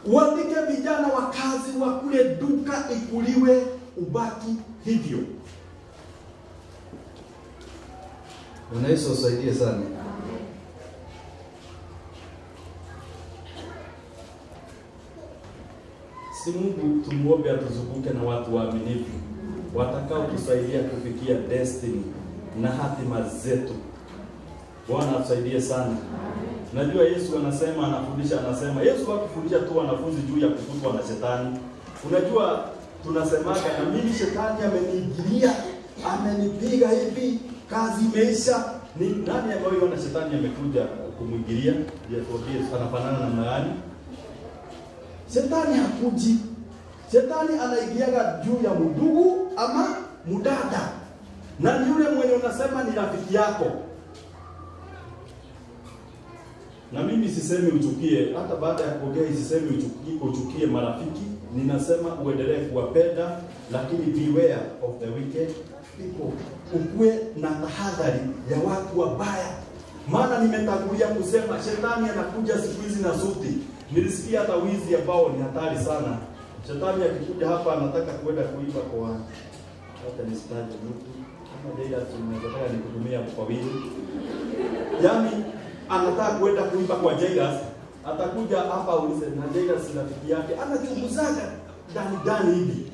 Uandike vijana wa kazi, wakule duka ikuliwe, ubaki hivyo. Bwana Yesu asaidie sana. Si Mungu tumuombe atuzunguke na watu waaminifu watakao tusaidia kufikia destiny na hatima zetu. Bwana atusaidie sana. Najua Yesu anasema Yesu hakufundisha tu wanafunzi juu ya kufutwa na shetani. Unajua tunasemaga na mimi shetani ameniingilia, amenipiga hivi, kazi imeisha. Ni nani ambaye na shetani amekuja kumwingilia? Yesu anafanana na nani? Shetani hakuji. Shetani anaingiaga juu ya mdugu ama mudada. Na yule mwenye unasema ni rafiki yako. Na mimi sisemi uchukie, hata baada ya kuongea sisemi uchukie marafiki. Ninasema uendelee kuwapenda, lakini beware of the wicked people. Ukue na tahadhari ya watu wabaya. Maana nimetangulia kusema shetani anakuja siku hizi na suti. Nilisikia hata wizi ambao ni hatari sana. Shetani akikuja hapa anataka kuenda kuiba kwa hata nisitaje mtu. Kama dada tunataka nikutumia kwa wili. Yaani anataka kuenda kuiba kwa Jairus, atakuja hapa ulize na Jairus rafiki yake anachunguzaga ndani hivi.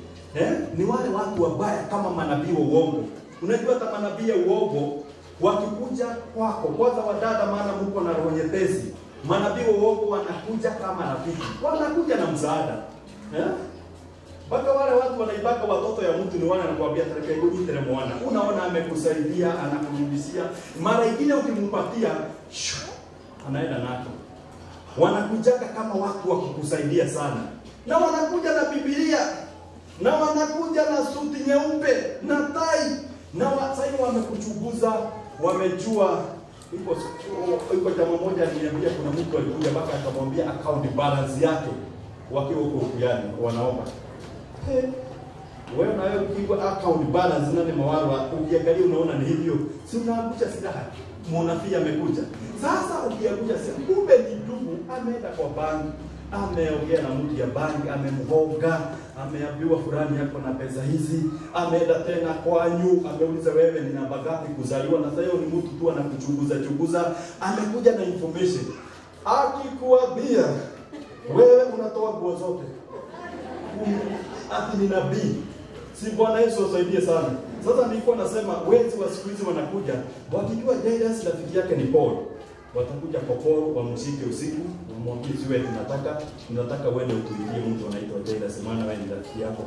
Ni wale watu wabaya kama manabii wa uongo. Unajua hata manabii wa uongo wakikuja kwako, kwanza wadada maana mko na roho nyepesi. Manabii wa uongo wanakuja kama rafiki. Wanakuja na msaada. Baka wale watu wanaibaka watoto ya mtu ni wana anakuambia tarehe hii tere mwana. Unaona amekusaidia, anakurudishia. Mara nyingine ukimpatia anaenda nako. Wanakujaga kama watu wa kukusaidia sana. Na wanakuja na Biblia. Na wanakuja na suti nyeupe na tai. Na sasa wamekuchunguza, wamejua iko jamaa moja aliniambia kuna mtu alikuja baka akamwambia account balance yake wakiwa huko yani wanaomba. Wewe nayo ukigwa account balance nani mawaro ukiangalia unaona ni hivyo. Si unaangusha silaha. Mwanafia amekuja. Sasa ukiangusha silaha kumbe ni ndugu ameenda kwa banki, ameongea na mtu ya banki, amemhoga, ameambiwa fulani yako na pesa hizi, ameenda tena kwanyu, ameuliza wewe ni namba ngapi kuzaliwa, na sasa ni mtu tu anakuchunguza, amekuja na information. Akikuambia wewe unatoa nguo zote. Ati ni nabii. Si Bwana Yesu asaidie sana. Sasa nilikuwa nasema wezi wa siku hizi wanakuja, wakijua Jairus rafiki yake ni Paul. Watakuja kwa Paul wamshike usiku, wamwambie siwe tunataka uende utulie mtu anaitwa Jairus maana wewe ni rafiki yako.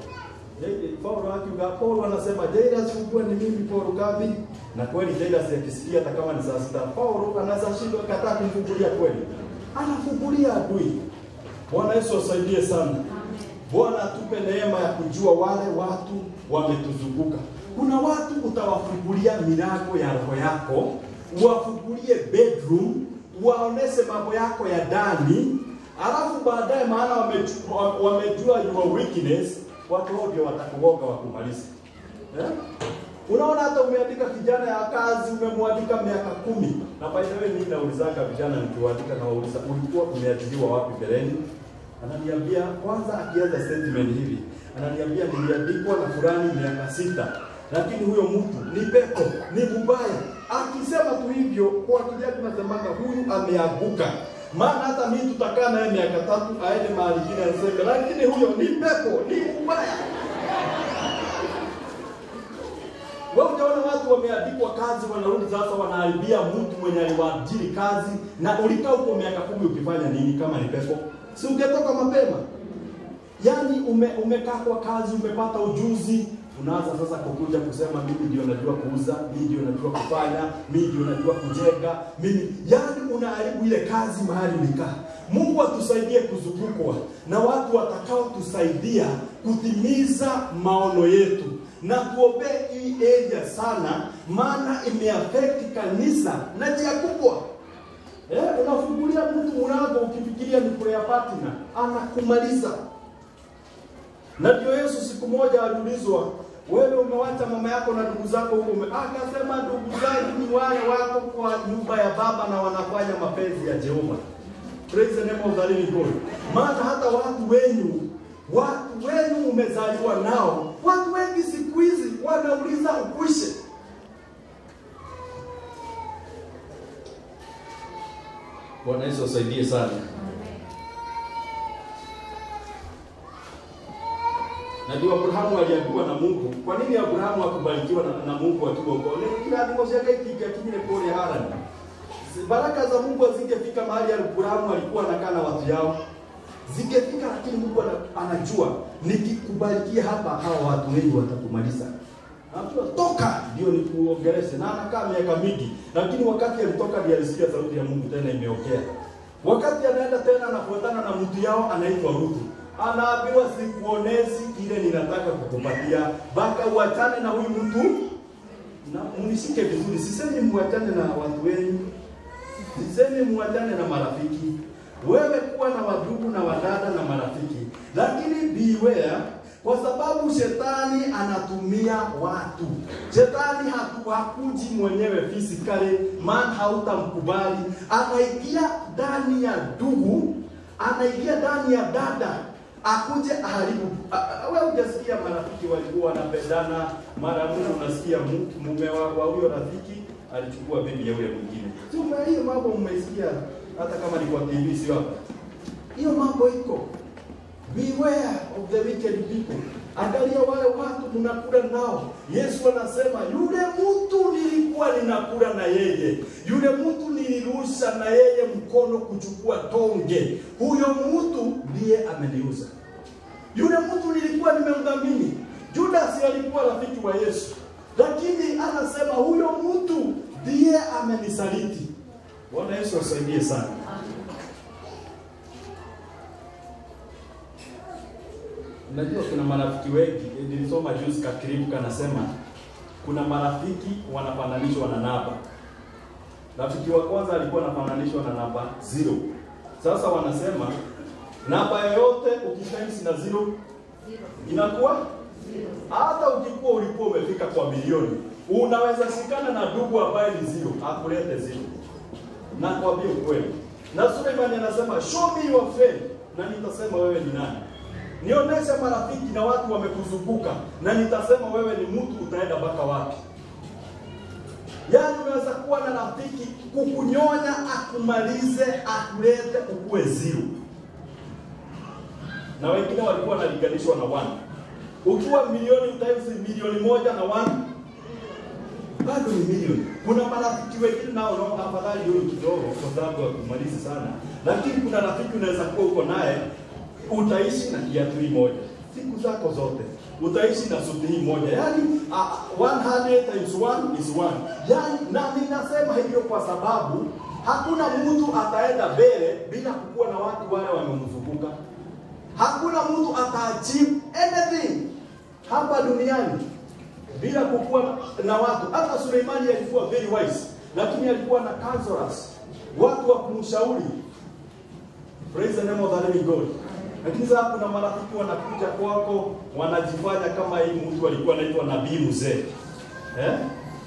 Paul anasema Jairus ukua ni mimi Paul gapi? Na kweli Jairus akisikia hata kama ni saa sita, Paul anaweza shindwa kataa kumfungulia kweli. Anafungulia adui. Bwana Yesu asaidie sana. Bwana atupe neema ya kujua wale watu wametuzunguka. Kuna watu utawafungulia milango ya roho yako, uwafungulie bedroom, waoneshe mambo yako ya ndani, alafu baadaye maana wamejua your weakness, watu wao ndio watakuoga wakumaliza. Unaona hata umeandika kijana ya kazi, umemwandika miaka 10. Na by the way mimi naulizanga vijana nikiwaandika na wauliza ulikuwa umeajiriwa wapi mbeleni? Ananiambia kwanza akianza statement hivi. Ananiambia niliandikwa na fulani miaka 6. Lakini huyo mtu ni pepo, ni mbaya. Akisema tu hivyo kwa kijana tunasemaga huyu ameanguka. Maana hata mimi tutakaa naye miaka 3 aende mahali kingine anasema lakini huyo ni pepo, ni mbaya. Wewe unaona watu wameandikwa kazi wanarudi sasa wanaharibia mtu mwenye aliwaajiri kazi na ulikaa huko miaka 10 ukifanya nini kama ni pepo? Si ungetoka mapema. Yaani umekaa kwa kazi, umepata ujuzi, unaanza sasa kukuja kusema mimi ndio najua kuuza, mimi ndio najua kufanya, mimi ndio najua kujenga, mimi yaani unaharibu ile kazi mahali ulikaa. Mungu atusaidie kuzungukwa na watu watakao tusaidia kutimiza maono yetu. Na tuombee hii area sana maana imeaffect kanisa na njia kubwa. Unafungulia mtu mlango ukifikiria ni prayer partner, anakumaliza. Na ndio Yesu siku moja aliulizwa, wewe umewacha mama yako na ndugu zako huko? Akasema ndugu zangu ni wale wako kwa nyumba ya baba na wanafanya mapenzi ya Jehova. Praise the name of the living God. Maana hata watu wenu umezaliwa nao. Watu wengi siku hizi wanauliza ukwishe. Bwana Yesu asaidie sana. Na ndio Abrahamu aliambiwa na Mungu. Kwa nini Abrahamu hakubarikiwa na Mungu akiwa huko? Kila aliposhaka kile kule Harani. Baraka za Mungu zingefika mahali Abrahamu alikuwa anakaa na watu yao. Zingefika, lakini Mungu anajua nikikubarikia hapa hawa watu wengi watakumaliza. Anajua toka ndio nikuongeleshe, na anakaa miaka mingi. Lakini wakati alitoka ndiye alisikia sauti ya Mungu tena imeokea. Wakati anaenda tena anafuatana na mtu yao anaitwa Ruthu. Anaambiwa sikuonezi kile ninataka kukupatia, baka uachane na huyu mtu na munishike vizuri. Sisemi muachane na watu wenu, sisemi muachane na marafiki. Wewe kuwa na wadugu na wadada na marafiki, lakini beware, kwa sababu shetani anatumia watu. Shetani hakuji mwenyewe physically, man hautamkubali. Anaingia ndani ya ndugu, anaingia ndani ya dada, akuje aharibu. Wewe hujasikia marafiki walikuwa wanapendana, mara moja unasikia mume wa huyo rafiki alichukua bibi ya yule mwingine. Sio hiyo mambo mmesikia hata kama ni kwa TV, sio hapa. Hiyo mambo iko. Beware of the wicked people. Angalia wale watu mnakula nao. Yesu anasema yule mtu nilikuwa ninakula na yeye, yule mtu nilirusha na yeye mkono kuchukua tonge, huyo mtu ndiye ameniuza. Yule mtu nilikuwa nimemdhamini. Judas alikuwa rafiki wa Yesu, lakini anasema huyo mtu ndiye amenisaliti. Bwana Yesu asaidie sana. Najua kuna marafiki wengi, nilisoma juzi kakiribu kanasema kuna marafiki wanafananishwa na namba. Rafiki wa kwanza alikuwa anafananishwa na namba 0. Sasa wanasema namba yoyote ukitensi na 0 inakuwa 0. Hata ukikuwa ulikuwa umefika kwa milioni, unaweza shikana na ndugu ambaye ni 0, akulete 0. Na kwambia ukweli. Na Suleiman anasema show me your friend, na nitasema wewe ni nani. Nionyeshe marafiki na watu wamekuzunguka, na nitasema wewe ni mtu utaenda mpaka wapi. Yaani unaweza kuwa na rafiki kukunyonya, akumalize, akulete ukue 0. Na wengine walikuwa wanalinganishwa na 1. Ukiwa milioni times milioni 1 na 1 bado ni milioni. Kuna marafiki wengine nao afadhali yule kidogo kwa sababu ya kumaliza sana. Lakini kuna rafiki unaweza kuwa uko naye utaishi na kiatu moja siku zako zote, utaishi na suti hii moja. Yaani 100 times 1 is 1. Yaani na ninasema hivyo kwa sababu hakuna mtu ataenda mbele bila kukuwa na watu wale wamemzunguka. Hakuna mtu ataachieve anything hapa duniani bila kukuwa na watu. Hata Suleimani alikuwa very wise, lakini alikuwa na counselors, watu wa kumshauri. Praise the name of the living God. Lakini sasa kuna marafiki wanakuja kwako, wanajifanya kama hii mtu alikuwa anaitwa nabii mzee.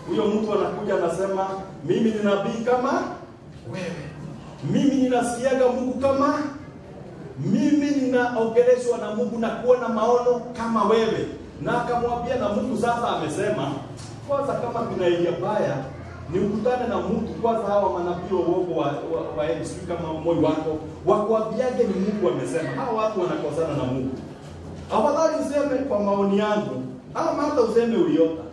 Huyo mtu anakuja anasema mimi ni nabii kama wewe. Mimi ninasikiaga Mungu kama, mimi ninaongeleshwa na Mungu na kuona maono kama wewe. Na akamwambia na Mungu sasa amesema, kwanza kama kuna ile baya ni ukutane na mtu kwanza, hawa manabii wao wa sijui kama moyo wako wakwambiage ni Mungu amesema. Hawa watu wanakosana na Mungu. Afadhali useme kwa maoni yangu, ama hata useme uliota.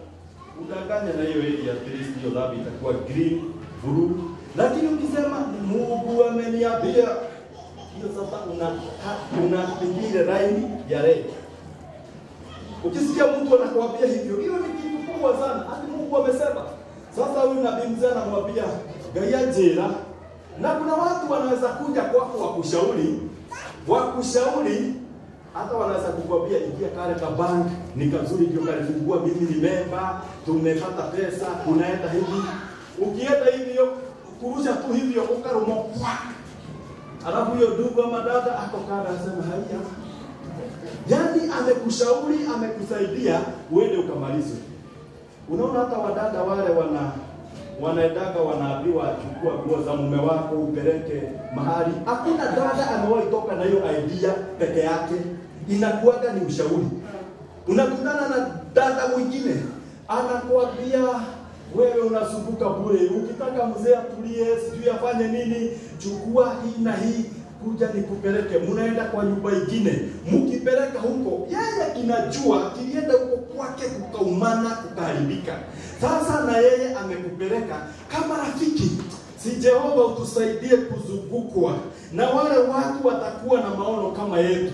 Udanganya na hiyo area at least hiyo dhambi itakuwa green, blue. Lakini ukisema Mungu ameniambia, hiyo sasa unapigia line ya red. Ukisikia mtu anakuambia hivyo, hiyo ni kitu kubwa sana. Hadi Mungu amesema. Sasa huyu nabii mzee anamwambia gaya jela. Na kuna watu wanaweza kuja kwako wakushauri, hata wanaweza kukwambia ingia kale ka bank, ni kazuri ndio kalifungua, mimi ni member, tumepata pesa, unaenda hivi. Ukienda hivyo, kurusha tu hivyo ukarumo. Alafu hiyo ndugu ama dada akokana anasema haya. Yaani amekushauri, amekusaidia uende ukamalize. Unaona hata wadada wale wanaendaga wanaambiwa chukua nguo za mume wako upeleke mahali. Hakuna dada amewahi toka na hiyo idea peke yake. Inakuwaga ni ushauri. Unakutana na dada mwingine anakuambia wewe unasumbuka bure. Ukitaka mzee atulie, sijui afanye nini, chukua hii na hii, kuja nikupeleke. Mnaenda kwa nyumba nyingine, mkipeleka huko, yeye ninajua kilienda huko kwake kukaumana kukaharibika. Sasa na yeye amekupeleka kama rafiki. Si Jehova utusaidie kuzungukwa na wale watu watakuwa na maono kama yetu.